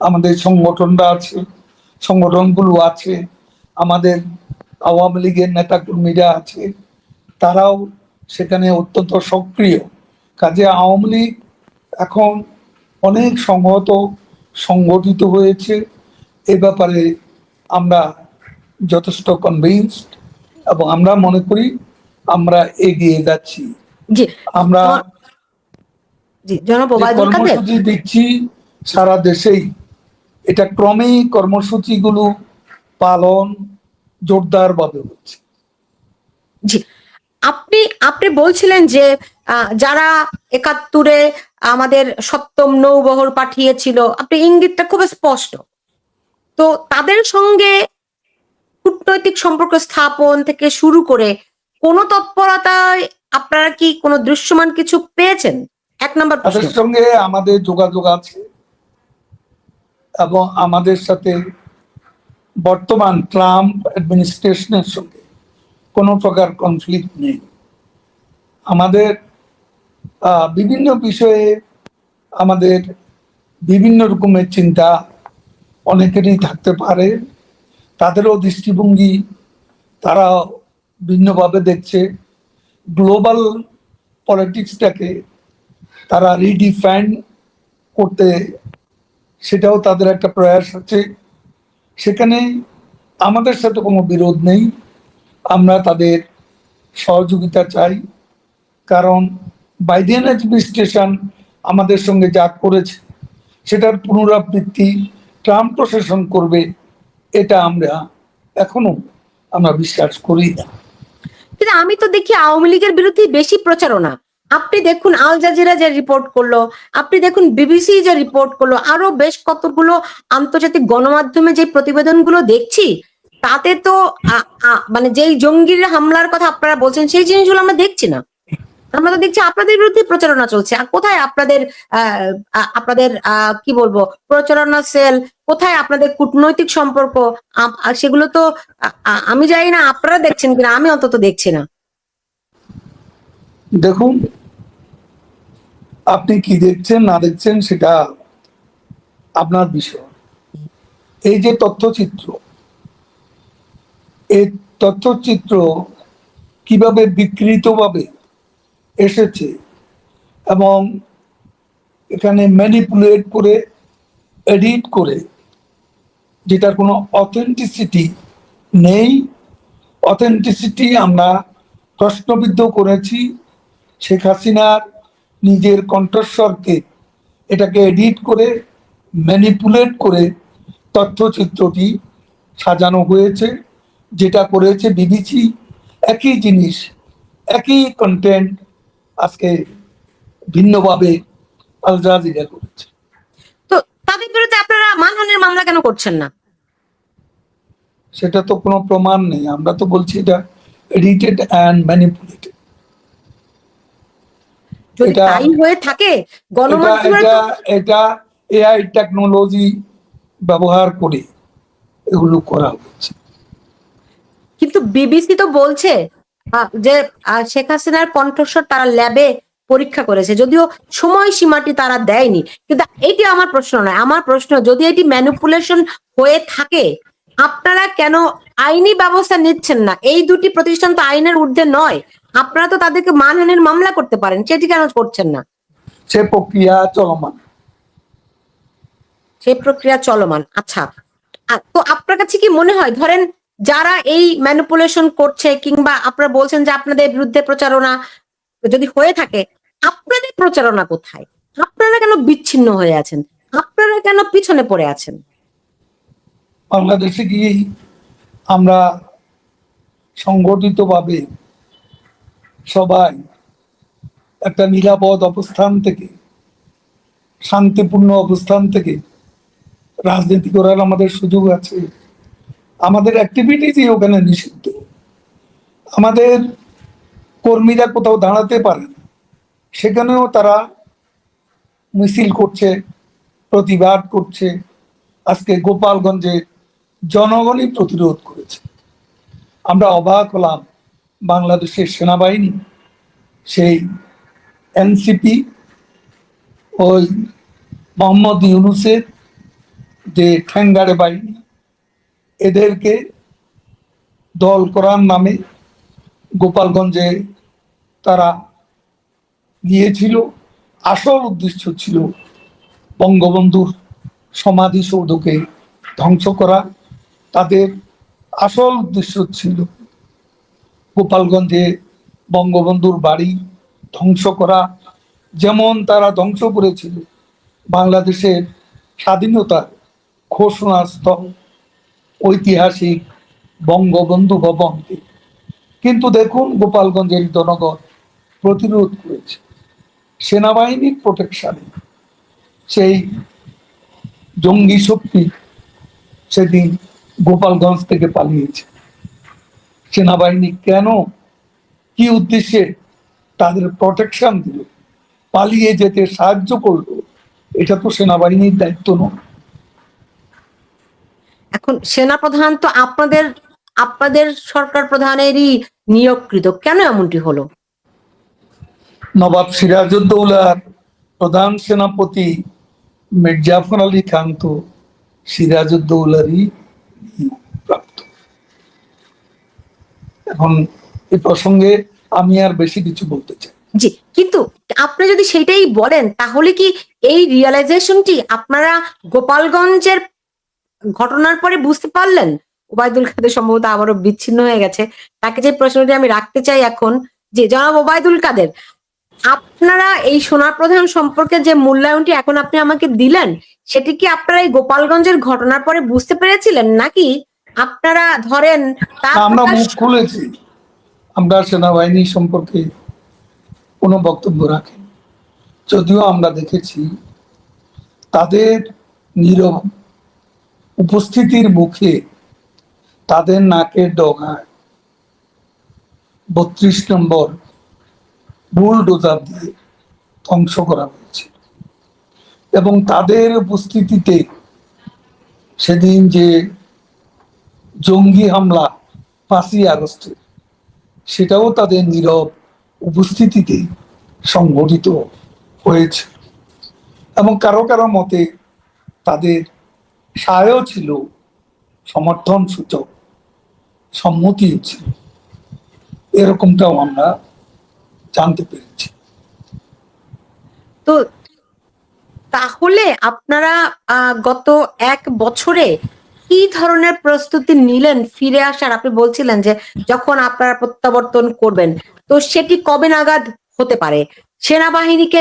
আমাদের সংগঠনটা আছে, সংগঠনগুলো আছে, আমাদের আওয়ামী লীগের নেতাকর্মীরা আছে, তারাও সেখানে অত্যন্ত সক্রিয়। কাজে আওয়ামী লীগ এখন অনেক সংহত, সংগঠিত হয়েছে। এ ব্যাপারে আমরা যথেষ্ট কনভিন্সড, এবং আমরা মনে করি আমরা এগিয়ে যাচ্ছি। জি, আমরা জি, জনাব যে ওবায়দুল কাদের। কর্মসূচি দিচ্ছি সারা দেশেই, এটা ক্রমেই কর্মসূচিগুলো পালন জোরদারভাবে হচ্ছে। জি, আপনি আপনি বলছিলেন যে যারা ৭১-এ আমাদের ৭ম নৌবহর পাঠিয়েছিল, আপনি ইঙ্গিতটা খুব স্পষ্ট। তো তাদের সঙ্গে কূটনৈতিক সম্পর্ক স্থাপন থেকে শুরু করে কোন তৎপরতায় আপনারা কি কোন দৃশ্যমান কিছু পেয়েছেন? ১ নাম্বার প্রশ্ন। তাদের সঙ্গে আমাদের যোগাযোগ আছে এবং আমাদের সাথে বর্তমান ট্রাম্প অ্যাডমিনিস্ট্রেশনের সঙ্গে কোনো প্রকার কনফ্লিক্ট নেই। আমাদের বিভিন্ন বিষয়ে আমাদের বিভিন্ন রকমের চিন্তা অনেকেরই থাকতে পারে, তাদেরও দৃষ্টিভঙ্গি তারা ভিন্নভাবে দেখছে। গ্লোবাল পলিটিক্সটাকে তারা রিডিফাইন করতে, সেটাও তাদের একটা প্রয়াস আছে। সেখানে আমাদের সাথে কোনো বিরোধ নেই, আমরা তাদের সহযোগিতা চাই। কারণ বাইডেন অ্যাডমিনিস্ট্রেশন আমাদের সঙ্গে যা করেছে সেটার পুনরাবৃত্তি ট্রাম্প প্রশাসন করবে, এটা এখনো আমরা বিশ্বাস করি না। কিন্তু আমি তো দেখি আওয়ামী লীগের বিরুদ্ধে বেশি প্রচারণা। আপনি দেখুন আল জাজিরা যে রিপোর্ট করলো, আপনি দেখুন বিবিসি যে রিপোর্ট করলো, আরো বেশ কতগুলো আন্তর্জাতিক গণমাধ্যমে যে প্রতিবেদনগুলো দেখছি, তাতে তো মানে যেই জঙ্গির হামলার কথা আপনারা বলছেন সেই জিনিসগুলো আমরা দেখছি না। আমরা তো দেখছি আপনাদের বিরুদ্ধে প্রচারণা চলছে। আর কোথায় আপনাদের আপনাদের কি বলবো প্রচারণা সেল, কোথায় আপনাদের কূটনৈতিক সম্পর্ক? সেগুলো তো আমি জানি না আপনারা দেখছেন কিনা, আমি অন্তত দেখছি না। দেখুন, আপনি কি দেখছেন না দেখছেন সেটা আপনার বিষয়। এই যে তথ্যচিত্র, এই তথ্যচিত্র কিভাবে বিকৃতভাবে এসেছে এবং এখানে ম্যানিপুলেট করে, এডিট করে, যেটার কোনো অথেন্টিসিটি নেই। অথেন্টিসিটি আমরা প্রশ্নবিদ্ধ করেছি। শেখ হাসিনার নিজের কণ্ঠস্বরকে এটাকে এডিট করে, ম্যানিপুলেট করে তথ্যচিত্রটি সাজানো হয়েছে। যেটা করেছে বিবিসি, একই জিনিস, একই কন্টেন্ট আজকে ভিন্নভাবে আল জাজিরা করেছে। তো তাদের বিরুদ্ধে আপনারা মানহানির মামলা কেন করছেন না? সেটা তো কোনো প্রমাণ নেই, আমরা তো বলছি এটা এডিটেড অ্যান্ড ম্যানিপুলেটেড। যদি এটা তাই হয়ে থাকে এটা গণমাধ্যমের এটা তো। এটা এআই টেকনোলজি ব্যবহার করে এগুলো করা হচ্ছে। কিন্তু বিবিসি তো বলছে যে শেখ হাসিনার কণ্ঠস্বর তারা ল্যাবে পরীক্ষা করেছে, যদিও সময়সীমাটি তারা দেয়নি। কিন্তু এটি আমার প্রশ্ন নয়, আমার প্রশ্ন যদি এটি ম্যানিপুলেশন হয়ে থাকে আপনারা কেন আইনি ব্যবস্থা নিচ্ছেন না? এই দুটি প্রতিষ্ঠান তো আইনের ঊর্ধ্বে নয়, আপনারা তো তাদেরকে মানহানির মামলা করতে পারেন, সেটি কেন করছেন না? সে প্রক্রিয়া চলমান। সেই প্রক্রিয়া চলমান। আচ্ছা, তো আপনার কাছে কি মনে হয় ধরেন যারা এই ম্যানিপুলেশন করছে কিংবা আপনারা বলছেন যে আপনাদের বিরুদ্ধে প্রচারণা যদি হয়ে থাকে, আপনাদের প্রচারণা কোথায়? আপনারা কেন বিচ্ছিন্ন হয়ে আছেন? আপনারা কেন পিছনে পড়ে আছেন? বাংলাদেশে কি আমরা সংগঠিতভাবে সবাই একটা নিরাপদ অবস্থান থেকে, শান্তিপূর্ণ অবস্থান থেকে রাজনীতি করার আমাদের সুযোগ আছে? আমাদের অ্যাক্টিভিটিসই ওখানে নিষিদ্ধ। আমাদের কর্মীরা কোথাও দাঁড়াতে পারে না, সেখানেও তারা মিছিল করছে, প্রতিবাদ করছে। আজকে গোপালগঞ্জে জনগণই প্রতিরোধ করেছে। আমরা অবাক হলাম, বাংলাদেশের সেনাবাহিনী, সেই এনসিপি, ওই মোহাম্মদ ইউনুসের যে ঠ্যাঙ্গারে বাহিনী, এদেরকে দল করার নামে গোপালগঞ্জে তারা গিয়েছিল। আসল উদ্দেশ্য ছিল বঙ্গবন্ধুর সমাধিসৌধকে ধ্বংস করা। তাদের আসল উদ্দেশ্য ছিল গোপালগঞ্জে বঙ্গবন্ধুর বাড়ি ধ্বংস করা, যেমন তারা ধ্বংস করেছিল বাংলাদেশের স্বাধীনতার ঘোষণাস্থল ঐতিহাসিক বঙ্গবন্ধু ভবনকে, কিন্তু দেখুন গোপালগঞ্জের জনগণ প্রতিরোধ করেছে, সেনাবাহিনীর প্রোটেকশনে সেই জঙ্গি শক্তি সেদিন গোপালগঞ্জ থেকে পালিয়েছে। সেনাবাহিনী কেন, কি উদ্দেশ্যে তাদের প্রোটেকশন দিল, পালিয়ে যেতে সাহায্য করলো? এটা তো সেনাবাহিনীর দায়িত্ব নয়। এখন সেনাপ্রধান তো আপনাদের আপনাদের সরকার প্রধানেরই নিয়োগকৃত, কেন এমনটি হলো? নবাব সিরাজউদ্দৌলার প্রধান সেনাপতি মির্জাফর আলী খান তো সিরাজউদ্দৌলারই প্রাপ্ত। এখন এই প্রসঙ্গে আমি আর বেশি কিছু বলতে চাই। জি, কিন্তু আপনি যদি সেটাই বলেন তাহলে কি এই রিয়ালাইজেশনটি আপনারা গোপালগঞ্জের ঘটনার পরে বুঝতে পারলেন? ওবায়দুল কাদের সম্ভবত আবারও বিচ্ছিন্ন হয়ে গেছে। তাকে যে প্রশ্নটি আমি রাখতে চাই এখন, যে জনাব ওবায়দুল কাদের, আপনারা এই সেনাপ্রধান সম্পর্কে যে মূল্যায়নটি এখন আপনি আমাকে দিলেন, সেটি কি আপনারা এই গোপালগঞ্জের ঘটনার পরে বুঝতে পেরেছিলেন, নাকি আপনারা ধরেন আমরা মুখ খুলেছি, আমরা সেনাবাহিনী সম্পর্কে কোনো বক্তব্য রাখি, যদিও আমরা দেখেছি তাদের নীরব উপস্থিতির মুখে তাদের নাকের ডগায় ৩২ নম্বর বুলডোজার দিয়ে ধ্বংস করা হয়েছে, এবং তাদের উপস্থিতিতে সেদিন যে জঙ্গি হামলা ৫ই আগস্টে, সেটাও তাদের নীরব উপস্থিতিতে সংঘটিত হয়েছে, এবং কারো কারো মতে তাদের সায়ও ছিল, সমর্থন সূচক সম্মতিও ছিল, এরকমটাও আমরা জানতে পেরেছি। তো তাহলে আপনারা গত ১ বছরে কি ধরনের প্রস্তুতি নিলেন ফিরে আসার? আপনি বলছিলেন যে যখন আপনারা প্রত্যাবর্তন করবেন, তো সেটি কবে নাগাদ হতে পারে? সেনাবাহিনীকে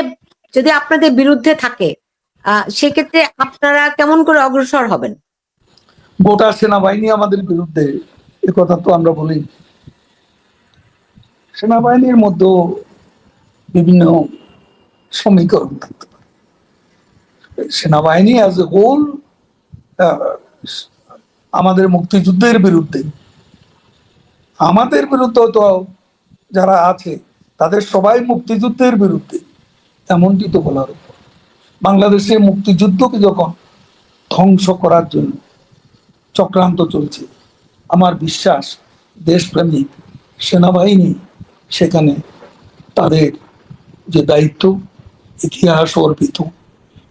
যদি আপনাদের বিরুদ্ধে থাকে, সেক্ষেত্রে আপনারা কেমন করে অগ্রসর হবেন? গোটা সেনাবাহিনী আমাদের বিরুদ্ধে, এ কথা তো আমরা বলি। সেনাবাহিনীর মধ্যে বিভিন্ন সমীকরণ থাকতে পারে। সেনাবাহিনী অ্যাজ এ হোল আমাদের মুক্তিযুদ্ধের বিরুদ্ধে, আমাদের বিরুদ্ধে তো যারা আছে তাদের সবাই মুক্তিযুদ্ধের বিরুদ্ধে, এমনটি তো বলার উপর। বাংলাদেশের মুক্তিযুদ্ধকে যখন ধ্বংস করার জন্য চক্রান্ত চলছে, আমার বিশ্বাস দেশপ্রেমিক সেনাবাহিনী সেখানে তাদের যে দায়িত্ব, ইতিহাস অর্পিত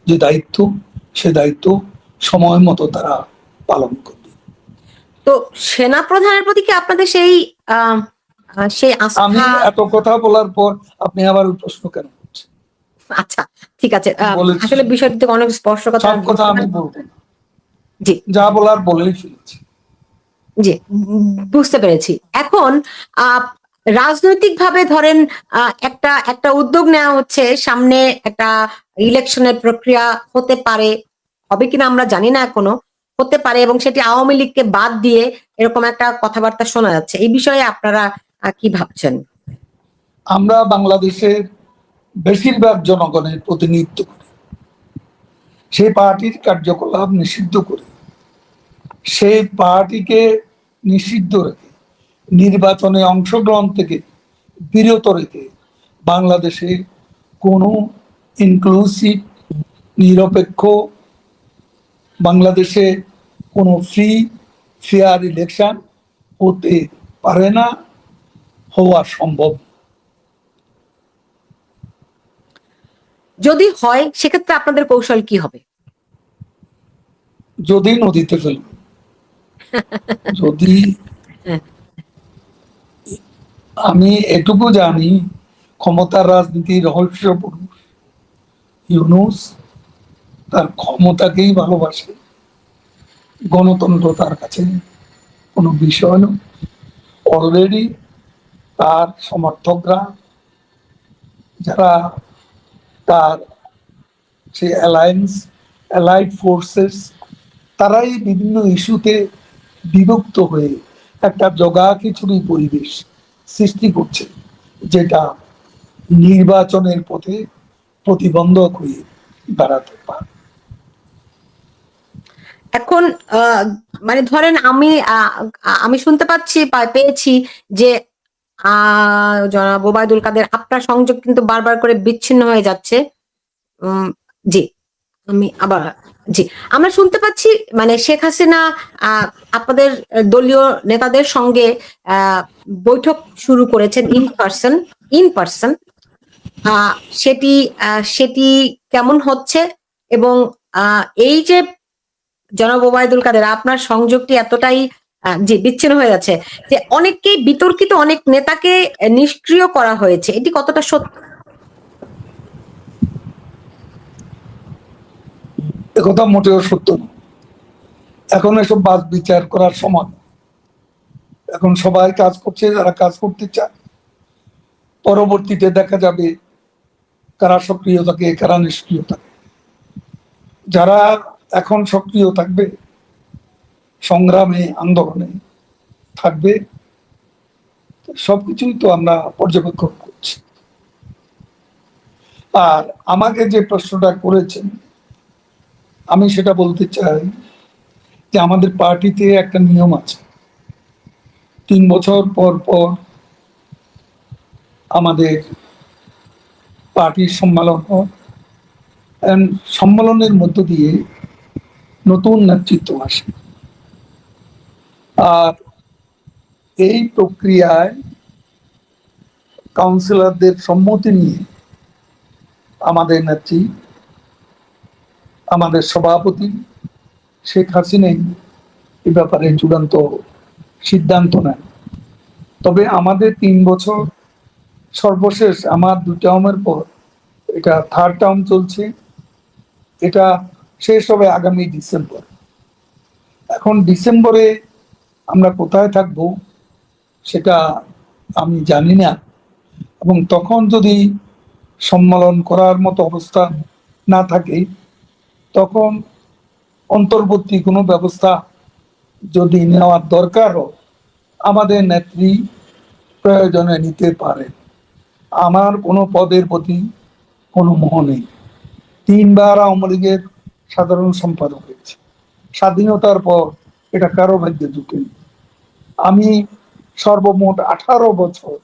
যে দায়িত্ব, সে দায়িত্ব সময় মতো তারা পালন করবে। তো সেনাপ্রধানের প্রতি কি আপনাদের সেই সেই আমি আস্থা? এত কথা বলার পর আপনি আবার ওই প্রশ্ন কেন করছেন? আচ্ছা, ঠিক আছে। বলেছি, আসলে বিষয়টি থেকে অনেক স্পষ্ট কথা সব কথা আমি বলবো না, জি, যা বলার বলেই ফেলেছি। জি, বুঝতে পেরেছি। এখন রাজনৈতিকভাবে ধরেন একটা একটা উদ্যোগ নেওয়া হচ্ছে, সামনে একটা ইলেকশনের প্রক্রিয়া হতে পারে, হবে কিনা আমরা জানি না এখনো, হতে পারে, এবং সেটি আওয়ামী লীগকে বাদ দিয়ে এরকম একটা কথাবার্তা শোনা যাচ্ছে। এই বিষয়ে আপনারা কি ভাবছেন? আমরা বাংলাদেশের বেশিরভাগ জনগণের প্রতিনিধিত্ব করি, সেই পার্টির কার্যকলাপ নিষিদ্ধ করি, সেই পার্টিকে নিষিদ্ধ রেখে, নির্বাচনে অংশগ্রহণ থেকে বিরত রেখে বাংলাদেশে কোনো ইনক্লুসিভ, নিরপেক্ষ, বাংলাদেশে কোনো ফ্রি ফেয়ার ইলেকশন হতে পারে না, হওয়া সম্ভব। যদি হয় সেক্ষেত্রে আপনাদের কৌশল কি হবে? যদি নদীতে ফেলবে, যদি, হ্যাঁ, আমি এটুকু জানি ক্ষমতার রাজনীতি রহস্য পুরুষ ইউনূস তার ক্ষমতাকেই ভালোবাসে, গণতন্ত্র তার কাছে কোনো বিষয় নয়। অলরেডি তার সমর্থকরা, যারা তার সে অ্যালাইড ফোর্সেস, তারাই বিভিন্ন ইস্যুতে বিভক্ত হয়ে একটা জগাখিচুড়ি পরিবেশ সৃষ্টি করছে, যেটা নির্বাচনের পথে প্রতিবন্ধক হয়ে দাঁড়াতে পারে। এখন মানে ধরেন আমি শুনতে পাচ্ছি পেয়েছি যে জনাব ওবায়দুল কাদের আপনার সংযোগ কিন্তু বারবার করে বিচ্ছিন্ন হয়ে যাচ্ছে। জি, আমি আবার জি, আমরা শুনতে পাচ্ছি মানে শেখ হাসিনা আপনাদের দলীয় নেতাদের সঙ্গে বৈঠক শুরু করেছেন ইন পার্সন। আহ, সেটি সেটি কেমন হচ্ছে এবং এই যে জনাব ওবায়দুল কাদের আপনার সংযোগটি এতটাই জি বিচ্ছিন্ন হয়ে যাচ্ছে যে অনেককেই বিতর্কিত অনেক নেতাকে নিষ্ক্রিয় করা হয়েছে, এটি কতটা সত্য? একথা মোটেও সত্য না। এখন এসব বাদ বিচার করার সময়। এখন সবাই কাজ করছে যারা কাজ করতে চায়, পরবর্তীতে দেখা যাবে কারা সক্রিয় থাকে কারা নিষ্ক্রিয় থাকে। যারা এখন সক্রিয় থাকবে, সংগ্রামে আন্দোলনে থাকবে, সবকিছুই তো আমরা পর্যবেক্ষণ করছি। আর আমাকে যে প্রশ্নটা করেছেন, আমি সেটা বলতে চাই যে আমাদের পার্টিতে একটা নিয়ম আছে, 3 বছর পর পর আমাদের পার্টির সম্মেলন হয়। সম্মেলনের মধ্য দিয়ে নতুন নেতৃত্ব আসে, আর এই প্রক্রিয়ায় কাউন্সিলরদের সম্মতি নিয়ে আমাদের নেত্রী, আমাদের সভাপতি শেখ হাসিনাই এ ব্যাপারে চূড়ান্ত সিদ্ধান্ত নেন। তবে আমাদের 3 বছর সর্বশেষ আমার 2 টার্মের পর এটা 3rd টার্ম চলছে, এটা শেষ হবে আগামী ডিসেম্বর। এখন ডিসেম্বরে আমরা কোথায় থাকব সেটা আমি জানি না, এবং তখন যদি সম্মেলন করার মতো অবস্থা না থাকে, তখন অন্তর্বর্তী কোনো ব্যবস্থা যদি নেওয়ার দরকার হয় আমাদের নেত্রী প্রয়োজনে নিতে পারে। আমার কোনো পদের প্রতি কোনো মোহ নেই। 3বার আওয়ামী লীগের সাধারণ সম্পাদক হয়েছে, স্বাধীনতার পর এটা কারো ভাগ্যে জুটেনি। আমি সর্বমোট 18 বছর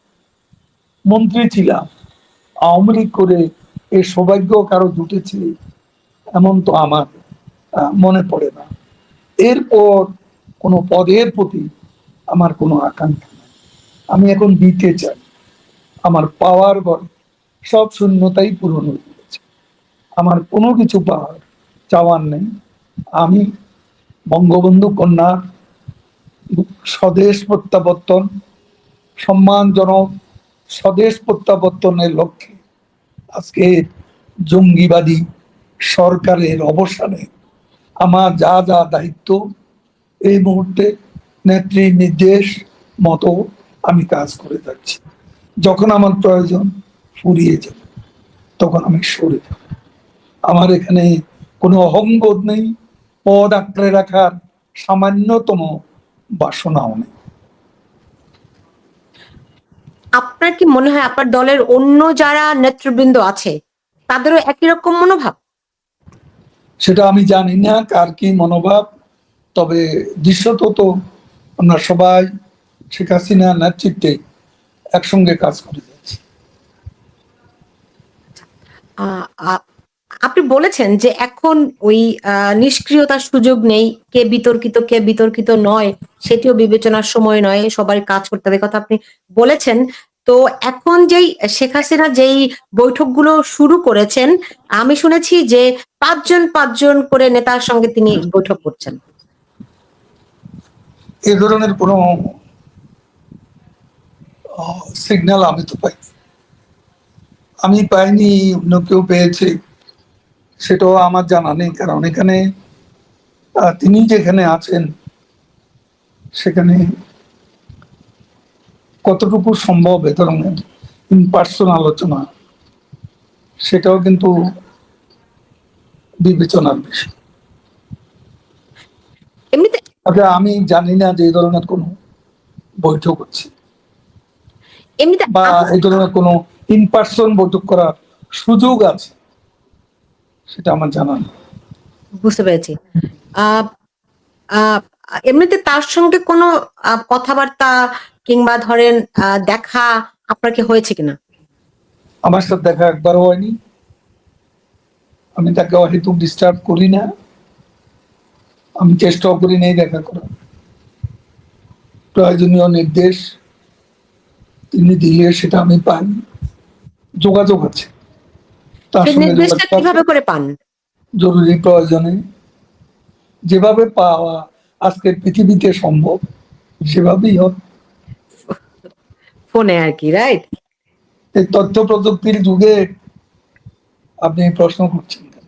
মন্ত্রী ছিলাম, আওয়ামী লীগ করে এই সৌভাগ্য কারো জুটেছে এমন তো আমার মনে পড়ে না। এরপর কোনো পদের প্রতি আমার কোনো আকাঙ্ক্ষা নেই। আমি এখন দিতে চাই, আমার পাওয়ার ঘর সব শূন্যতাই পূরণ হয়ে গেছে, আমার কোনো কিছু পাওয়ার চাওয়ার নেই। আমি বঙ্গবন্ধু কন্যা স্বদেশ প্রত্যাবর্তন, সম্মানজনক স্বদেশ প্রত্যাবর্তনের লক্ষ্যে আজকে জঙ্গিবাদী সরকারের অবসানে আমার যা যা দায়িত্ব এই মুহূর্তে নেত্রীর নির্দেশ মতো আমি কাজ করে যাচ্ছি। যখন আমার প্রয়োজন ফুরিয়ে যাবে তখন আমি সরে যাব। আমার এখানে কোনো অহংবোধ নেই, পদ আঁকড়ে রাখার সামান্যতম বাসনাও নেই। আপনার কি মনে হয় আপনার দলের অন্য যারা নেতৃবৃন্দ আছে তাদেরও একই রকম মনোভাব? সেটা আমি জানি না কার কি মনোভাব, তবে দৃশ্যত তো আমরা সবাই শেখ হাসিনার নেতৃত্বে একসঙ্গে কাজ করে যাচ্ছি। আহ, আ- আপনি বলেছেন যে এখন ওই নিষ্ক্রিয়তার সুযোগ নেই, কে বিতর্কিত কে বিতর্কিত নয় সেটিও বিবেচনার সময় নয়, সবার কাজ করতে হবে, কথা আপনি বলেছেন। তো এখন যেই শেখ হাসিনা যেই বৈঠকগুলো শুরু করেছেন, আমি শুনেছি যে পাঁচজন পাঁচজন করে নেতার সঙ্গে তিনি বৈঠক করছেন। এ ধরনের কোনো সিগন্যাল আমি তো পাইনি। আমি পাইনি, অন্য কেউ পেয়েছে সেটাও আমার জানা নেই, কারণ এখানে তিনি যেখানে আছেন সেখানে কতটুকু সম্ভব এ ধরনের ইন পার্সন আলোচনা সেটাও কিন্তু বিবেচনার বিষয়। এমনিতে আচ্ছা, আমি জানি না যে এই ধরনের কোনো বৈঠক হচ্ছে এমনিতে বা এই ধরনের কোনো ইন পার্সন বৈঠক করার সুযোগ আছে, সেটা আমার জানা নেই। বুঝতে পেরেছি। আহ আহ এমনিতে তার সঙ্গে কোনো কথাবার্তা কিংবা ধরেন দেখা আপনার কি হয়েছে কিনা? আমার সাথে দেখা একবারও হয়নি। আমি তাকে অহেতুক ডিস্টার্ব করি না, আমি চেষ্টাও করি নাই দেখা করার। প্রয়োজনীয় নির্দেশ তিনি দিলে সেটা আমি পাই, যোগাযোগ আছে, তার সেই সঙ্গে নির্দেশটা যোগাযোগ আছে কিভাবে করে পান? জরুরি প্রয়োজনে, যেভাবে পাওয়া আজকের পৃথিবীতে সম্ভব সেভাবেই হোক। ফোনে আরকি, রাইট? এই তথ্য প্রযুক্তির যুগে আপনি এই প্রশ্ন করছেন কেন?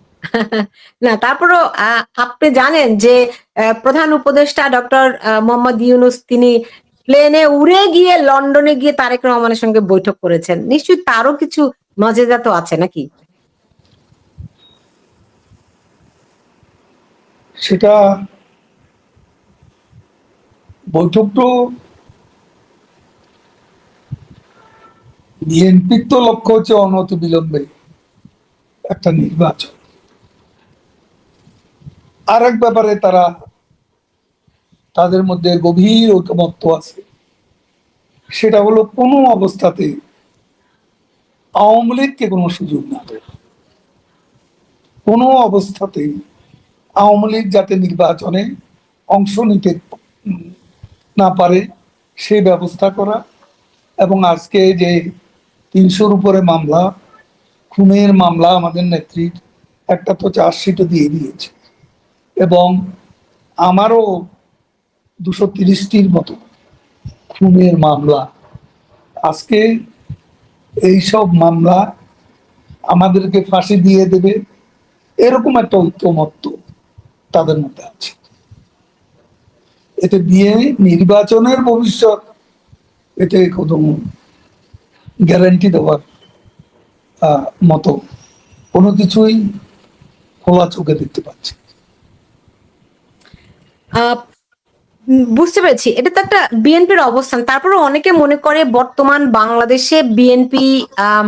না তারপরও আপনি জানেন যে প্রধান উপদেষ্টা ডক্টর মোহাম্মদ ইউনূস তিনি প্লেনে উড়ে গিয়ে লন্ডনে গিয়ে তারেক রহমানের সঙ্গে বৈঠক করেছেন। নিশ্চয়ই তারও কিছু মজেদা তো আছে নাকি? সেটা বৈঠক তো বিএনপির তো লক্ষ্য হচ্ছে অনতি বিলম্বে একটা নির্বাচন। আর এক ব্যাপারে তারা, তাদের মধ্যে গভীর ঐকমত্য আছে, সেটা হলো কোনো অবস্থাতে আওয়ামী লীগকে কোনো সুযোগ না দেয়, কোনো অবস্থাতেই আওয়ামী লীগ যাতে নির্বাচনে অংশ নিতে না পারে সেই ব্যবস্থা করা। এবং আজকে যে ৩০০-র উপরে মামলা, খুনের মামলা, আমাদের নেত্রীর একটা তো চার্জশিটও দিয়ে দিয়েছে, এবং আমারও ২৩০টির মতো খুনের মামলা। আজকে এইসব মামলা আমাদেরকে ফাঁসি দিয়ে দেবে এরকম একটা ঐক্যমত্য তাদের মধ্যে আছে। এতে বিয়ে নির্বাচনের ভবিষ্যৎ, এতে কোনো গ্যারান্টি দেওয়ার মতো কোনো কিছুই খোলা চোখে দেখতে পাচ্ছি। আ বুঝতে পেরেছি। এটা তো একটা বিএনপির অবস্থান। তারপরেও অনেকে মনে করে বর্তমান বাংলাদেশে বিএনপি আম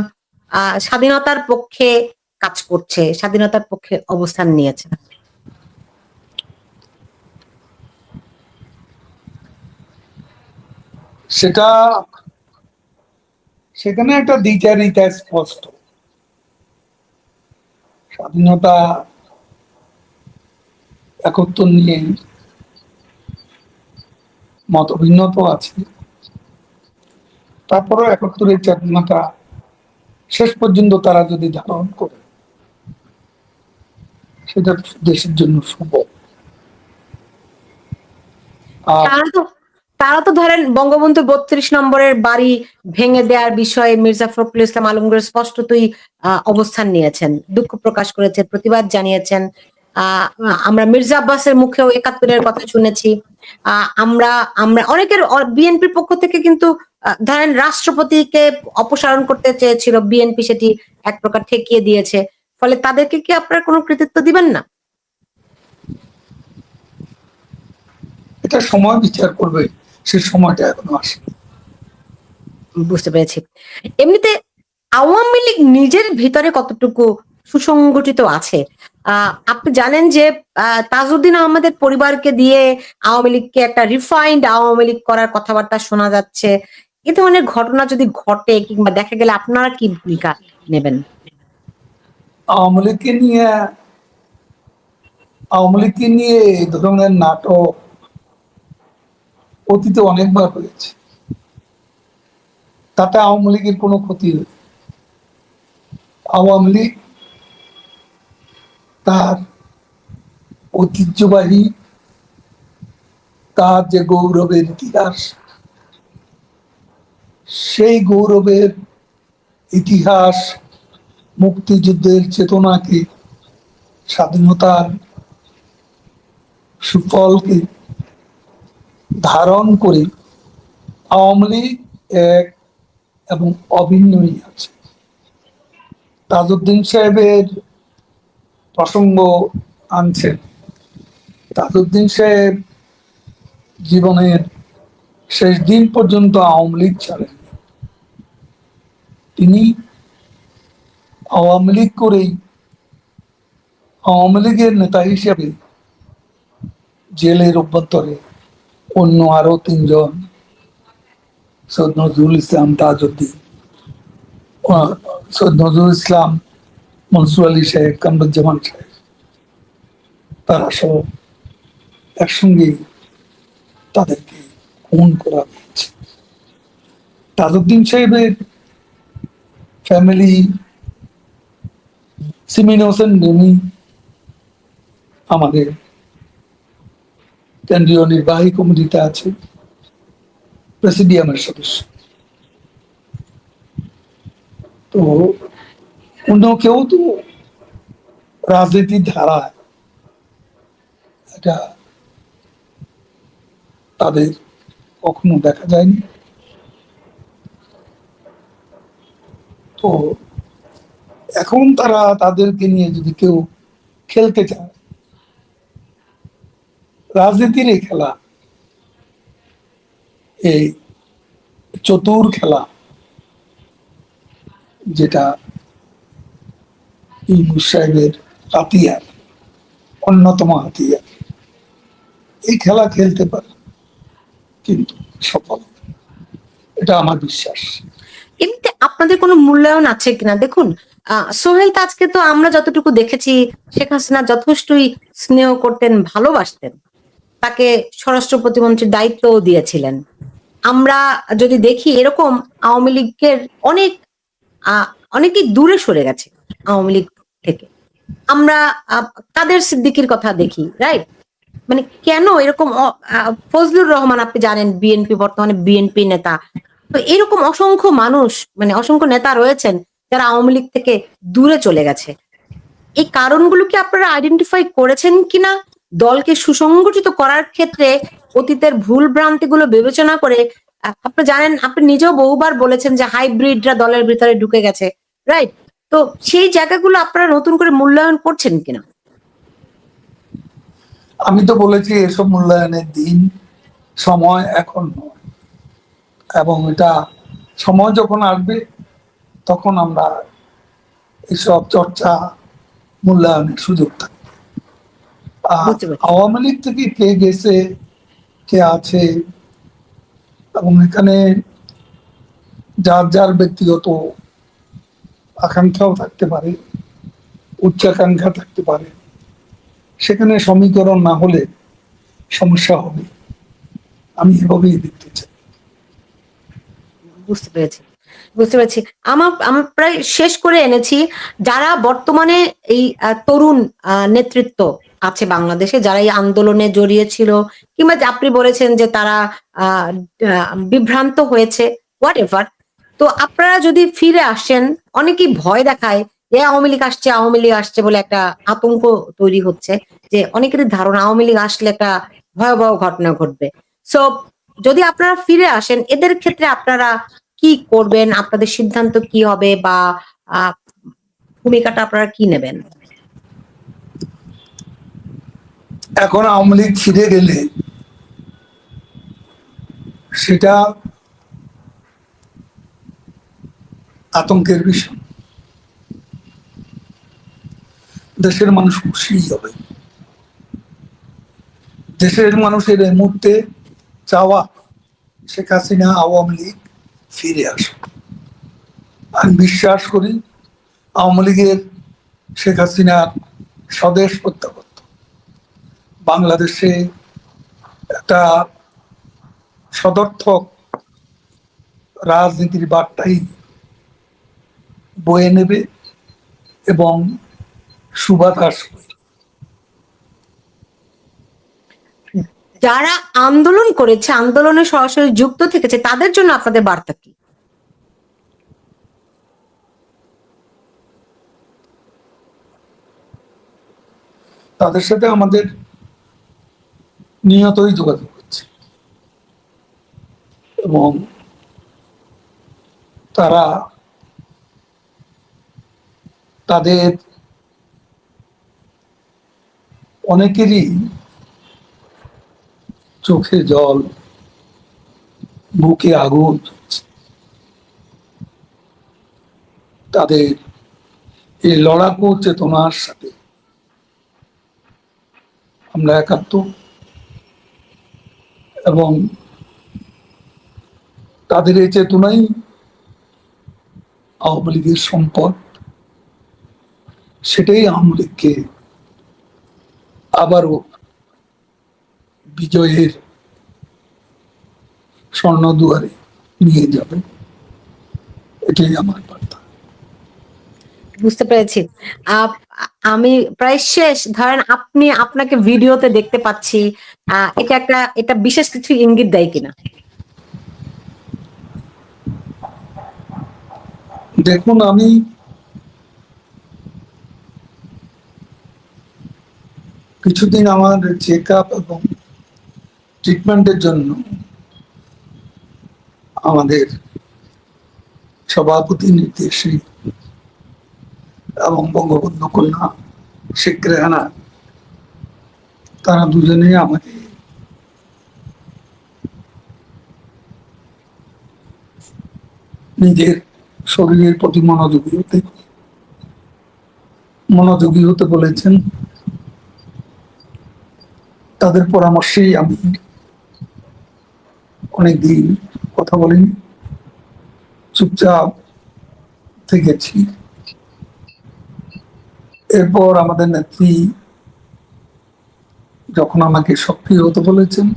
আ স্বাধীনতার পক্ষে কাজ করছে। স্বাধীনতার পক্ষে অবস্থান নিয়েছে। সেটা, সেখানে একটা দ্বিচারিতা স্পষ্ট। স্বাধীনতা ৭১ নিয়ে মতভিন্ন তো আছে, তারপরেও ৭১-এর চেতনাটা শেষ পর্যন্ত তারা যদি ধারণ করে, সেটা দেশের জন্য শুভ। আর তারা তো তারা তো ধরেন বঙ্গবন্ধু ৩২ নম্বরের বাড়ি ভেঙে দেওয়ার বিষয়ে মির্জা ফখরুল ইসলাম আলমগীর স্পষ্টতই অবস্থান নিয়েছেন। দুঃখ প্রকাশ করেছেন, প্রতিবাদ জানিয়েছেন। আ আমরা মির্জা আব্বাসের মুখেও ৭১ এর কথা শুনেছি। আ আমরা আমরা অনেকের বিএনপির পক্ষ থেকে কিন্তু ধরেন রাষ্ট্রপতিকে অপসারণ করতে চেয়েছিল। বিএনপি সেটি এক প্রকার ঠেকিয়ে দিয়েছে। ফলে তাদেরকে কি আপনারা কোন কৃতিত্ব দিবেন না? এটা সময় বিচার করবে, সে সময়টা এখনো আসেনি। বুঝতে পেরেছি। এমনিতে আওয়ামী লীগ নিজের ভিতরে কতটুকু সুসংগঠিত আছে? আ আপনি জানেন যে তাজউদ্দিন আহমেদের পরিবারকে দিয়ে আওয়ামী লীগকে একটা রিফাইন্ড আওয়ামী লীগ করার কথাবার্তা শোনা যাচ্ছে। এ ধরনের ঘটনা যদি ঘটে কিংবা দেখা গেলে আপনারা কি ভূমিকা নেবেন? আওয়ামী লীগকে নিয়ে, আওয়ামী লীগকে নিয়ে এই ধরনের নাটক অতীতে অনেকবার হয়েছে, তাতে আওয়ামী লীগের কোনো ক্ষতি হয়নি। আওয়ামী লীগ তার ঐতিহ্যবাহী, তার যে গৌরবের ইতিহাস, সেই গৌরবের ইতিহাস, মুক্তিযুদ্ধের চেতনাকে, স্বাধীনতার সুফলকে ধারণ করে আওয়ামী লীগ এক এবং অভিন্নই আছে। তাজউদ্দিন সাহেবের প্রসঙ্গ আনছেন। তাজউদ্দিন সাহেব জীবনের শেষ দিন পর্যন্ত আওয়ামী লীগ ছাড়েন। তিনি আওয়ামী লীগ করেই আওয়ামী লীগের নেতা হিসেবে জেলের অভ্যন্তরে অন্য আরো 3 জন, সৈয়দ নজরুল ইসলাম তাজউদ্দিন, সৈয়দ নজরুল ইসলাম, মনসুর আলী সাহেব, কামরুজ্জামান সাহেব, তারা সব একসঙ্গে তাদেরকে খুন করা হয়েছে। তাজউদ্দিন সাহেবের ফ্যামিলি, সিমিন হোসেন মিমি আমাদের কেন্দ্রীয় নির্বাহী কমিটিতে আছে, প্রেসিডিয়ামের সদস্য। তো অন্য কেউ তো রাজনীতির ধারায় এটা তাদের কখনো দেখা যায়নি। তো এখন তারা তাদেরকে নিয়ে যদি কেউ খেলতে চায়, রাজনীতির এই খেলা, এই চতুর খেলা, যেটা ইউনূস সাহেবের হাতিয়ার, অন্যতম হাতিয়ার, এই খেলা খেলতে পারে, কিন্তু সফল হবে। এটা আমার বিশ্বাস। এমনিতে আপনাদের কোনো মূল্যায়ন আছে কিনা? দেখুন, সোহেল তাজকে তো আমরা যতটুকু দেখেছি, শেখ হাসিনা যথেষ্টই স্নেহ করতেন, ভালোবাসতেন, তাকে স্বরাষ্ট্র প্রতিমন্ত্রীর দায়িত্বও দিয়েছিলেন। আমরা যদি দেখি এরকম আওয়ামী লীগের অনেক আহ, অনেকেই দূরে সরে গেছে আওয়ামী লীগ থেকে। আমরা কাদের সিদ্দিকীর কথা দেখি, রাইট? মানে কেন এরকম ফজলুর রহমান, আপনি জানেন বিএনপি, বর্তমানে বিএনপি নেতা। তো এরকম অসংখ্য মানুষ, মানে অসংখ্য নেতা রয়েছেন যারা আওয়ামী লীগ থেকে দূরে চলে গেছে। এই কারণগুলো কি আপনারা আইডেন্টিফাই করেছেন কিনা? দলকে সুসংগঠিত করার ক্ষেত্রে অতীতের ভুল ভ্রান্তিগুলো বিবেচনা করে, আপনি জানেন, আপনি নিজেও বহুবার বলেছেন যে হাইব্রিডরা দলের ভিতরে ঢুকে গেছে, রাইট? তো সেই জায়গাগুলো আপনারা নতুন করে মূল্যায়ন করছেন কিনা? আমি তো বলেছি এসব মূল্যায়নের দিন, সময় এখন নয়, এবং এটা সময় যখন আসবে তখন আমরা এসব চর্চা, মূল্যায়নের সুযোগ থাকবে। বুঝতে পারছি। আওয়ামী লীগ থেকে কে গেছে, কে আছে, এবং এখানে যার যার ব্যক্তিগত আকাঙ্ক্ষাও থাকতে পারে, উচ্চাকাঙ্ক্ষা থাকতে পারে, সেখানে সমীকরণ না হলে সমস্যা হবে। আমি এভাবেই দেখতে চাই। বুঝতে পেরেছি, বুঝতে পেরেছি। আমার প্রায় শেষ করে এনেছি। যারা বর্তমানে এই তরুণ নেতৃত্ব আছে বাংলাদেশে, যারা এই আন্দোলনে জড়িয়েছিল, কিংবা যে আপনি বলেছেন যে তারা আহ, বিভ্রান্ত হয়েছে, হোয়াট এভার। তো আপনারা যদি ফিরে আসেন, অনেকেই ভয় দেখায় যে আওয়ামী লীগ আসছে, আওয়ামী লীগ আসছে বলে একটা আতঙ্ক তৈরি হচ্ছে, যে অনেকেরই ধারণা আওয়ামী লীগ আসলে একটা ভয়াবহ ঘটনা ঘটবে। সো যদি আপনারা ফিরে আসেন, এদের ক্ষেত্রে আপনারা কি করবেন? আপনাদের সিদ্ধান্ত কি হবে, বা আহ, ভূমিকাটা আপনারা কি নেবেন? এখন আওয়ামী লীগ ফিরে গেলে সেটা আতঙ্কের বিষয়। দেশের মানুষ খুশি হবে। দেশের মানুষের এই মুহূর্তে চাওয়া শেখ হাসিনা, আওয়ামী লীগ ফিরে আসুক। আমি বিশ্বাস করি আওয়ামী লীগের, শেখ হাসিনার স্বদেশ প্রত্যাবর্তন বাংলাদেশে একটা সদর্থক রাজনীতির বার্তাই বয়ে নেবে এবং সুবাতাস বয়ে। যারা আন্দোলন করেছে, আন্দোলনে সরাসরি যুক্ত থেকেছে, তাদের জন্য আপনাদের বার্তা কি? তাদের সাথে আমাদের নিয়তই যোগাযোগ হচ্ছে, এবং তারা তাদের অনেকেরই চোখে জল, বুকে আগুন, তাদের এই লড়াকু চেতনার সাথে আমরা একাত্ম, এবং তাদের এই চেতনাই আওয়ামী লীগের সম্পদ। সেটাই আওয়ামী লীগকে আবারও বিজয়ের স্বর্ণদুয়ারে নিয়ে যাবে, এটাই আমার বার্তা। বুঝতে পেরেছি। আপ- আমি প্রায় শেষ, ধরেন আপনাকে ভিডিওতে দেখতে পাচ্ছি, এটা বিশেষ কিছু ইঙ্গিত দেয় কিনা? দেখুন, আমি কিছুদিন আমার চেক আপ এবং ট্রিটমেন্টের জন্য আমাদের সভাপতি নির্দেশে এবং বঙ্গবন্ধু কন্যা শেখ রেহানা, তারা দুজনে আমাকে নিজের শরীরের প্রতি মনোযোগী হতে বলেছেন। তাদের পরামর্শেই আমি অনেকদিন কথা বলিনি, চুপচাপ থেকেছি। এরপর আমাদের নেত্রী যখন আমাকে সক্রিয় হতে বলেছেন,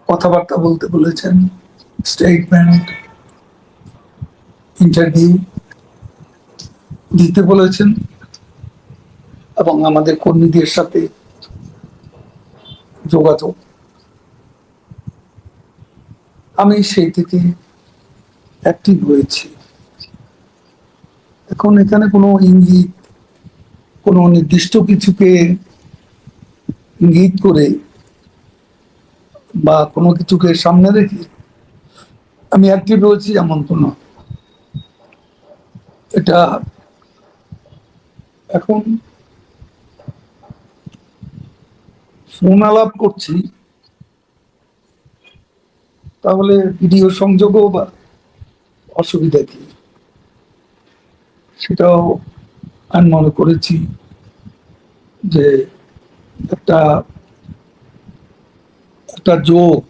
কথাবার্তা বলতে বলেছেন, স্টেটমেন্ট, ইন্টারভিউ দিতে বলেছেন, এবং আমাদের কর্মীদের সাথে যোগাযোগ, আমি সেই থেকে অ্যাক্টিভ হয়েছি। এখন এখানে কোনো ইঙ্গিত, কোনো নির্দিষ্ট কিছুকে ইঙ্গিত করে বা কোনো কিছুকে সামনে রেখে আমি অ্যাক্টিভ হয়েছি এমন তো না। এটা এখন ফোন আলাপ করছি, তাহলে ভিডিও সংযোগও বা অসুবিধা কি, সেটাও আমি মনে করেছি যে একটা একটা যোগ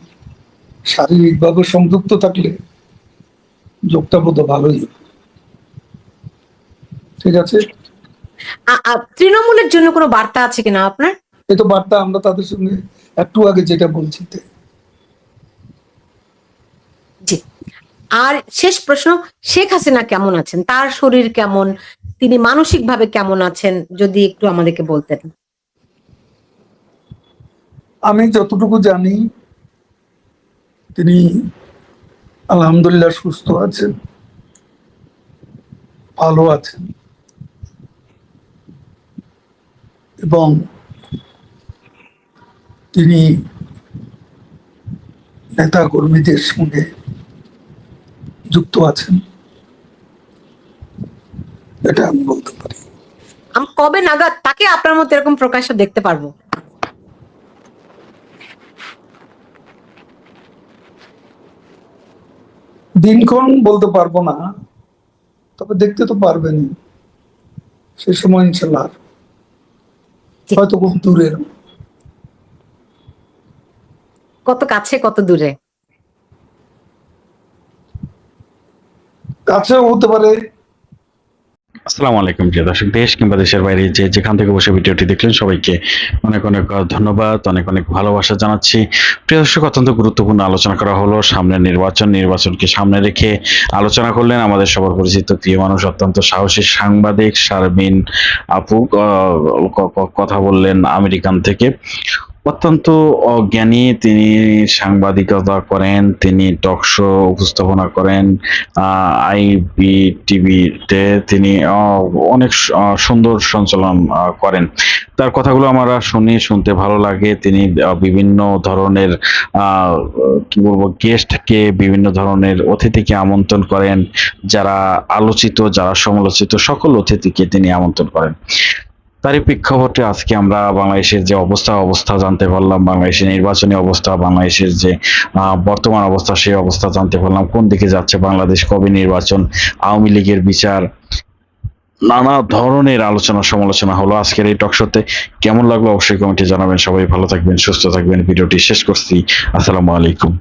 শারীরিকভাবে সংযুক্ত থাকলে যোগটা বোধ ভালোই। ঠিক আছে, তৃণমূলের জন্য কোনো বার্তা আছে কিনা আপনার? এই তো বার্তা আমরা তাদের সঙ্গে একটু আগে যেটা বলছি। জি। আর শেষ প্রশ্ন, শেখ হাসিনা কেমন আছেন? তার শরীর কেমন? তিনি মানসিকভাবে কেমন আছেন? যদি একটু আমাদেরকে বলতেন। আমি যতটুকু জানি তিনি আলহামদুলিল্লাহ সুস্থ আছেন, ভালো আছেন, এবং তিনি নেতা কর্মীদের সঙ্গে যুক্ত আছেন, এটা আমি বলতে পারি। আমি কবে নাগাদ তাকে আপনার মতো এরকম প্রকাশ্য দেখতে পারবো? দিনক্ষণ বলতে পারবো না, তবে দেখতে তো পারবেনই সে সময় ইনশাল্লাহ, হয়তো খুব দূরের। কত কাছে কত দূরে? কাছেও হতে পারে। আসসালামু আলাইকুম প্রিয় দর্শক, দেশ কিংবা দেশের বাইরে যে যেখান থেকে বসে ভিডিওটি দেখলেন সবাইকে অনেক অনেক ধন্যবাদ, অনেক অনেক ভালোবাসা জানাচ্ছি। প্রিয় দর্শক, অত্যন্ত গুরুত্বপূর্ণ আলোচনা করা হলো। সামনে নির্বাচনকে সামনে রেখে আলোচনা করলেন আমাদের সবার পরিচিত প্রিয় মানুষ, অত্যন্ত সাহসী সাংবাদিক শারমিন আপু কথা বললেন আমেরিকান থেকে। অত্যন্ত জ্ঞানী, তিনি সাংবাদিকতা করেন, তিনি টক শো উপস্থাপনা করেন, আইবি টিভিতে তিনি অনেক সুন্দর সঞ্চালন করেন। তার কথাগুলো আমরা শুনতে ভালো লাগে। তিনি বিভিন্ন ধরনের কি বলবো গেস্টকে, বিভিন্ন ধরনের অতিথিকে আমন্ত্রণ করেন, যারা আলোচিত, যারা সমালোচিত, সকল অতিথিকে তিনি আমন্ত্রণ করেন। তারই প্রেক্ষাপটে আজকে আমরা বাংলাদেশের যে অবস্থা জানতে পারলাম, বাংলাদেশের নির্বাচনী অবস্থা, বাংলাদেশের যে বর্তমান অবস্থা, সেই অবস্থা জানতে পারলাম, কোন দিকে যাচ্ছে বাংলাদেশ, কবে নির্বাচন, আওয়ামী লীগের বিচার, নানা ধরনের আলোচনা সমালোচনা হলো আজকের এই টক শোতে। কেমন লাগলো অবশ্যই কমেন্টে জানাবেন। সবাই ভালো থাকবেন, সুস্থ থাকবেন। ভিডিওটি শেষ করছি। আসসালামু আলাইকুম।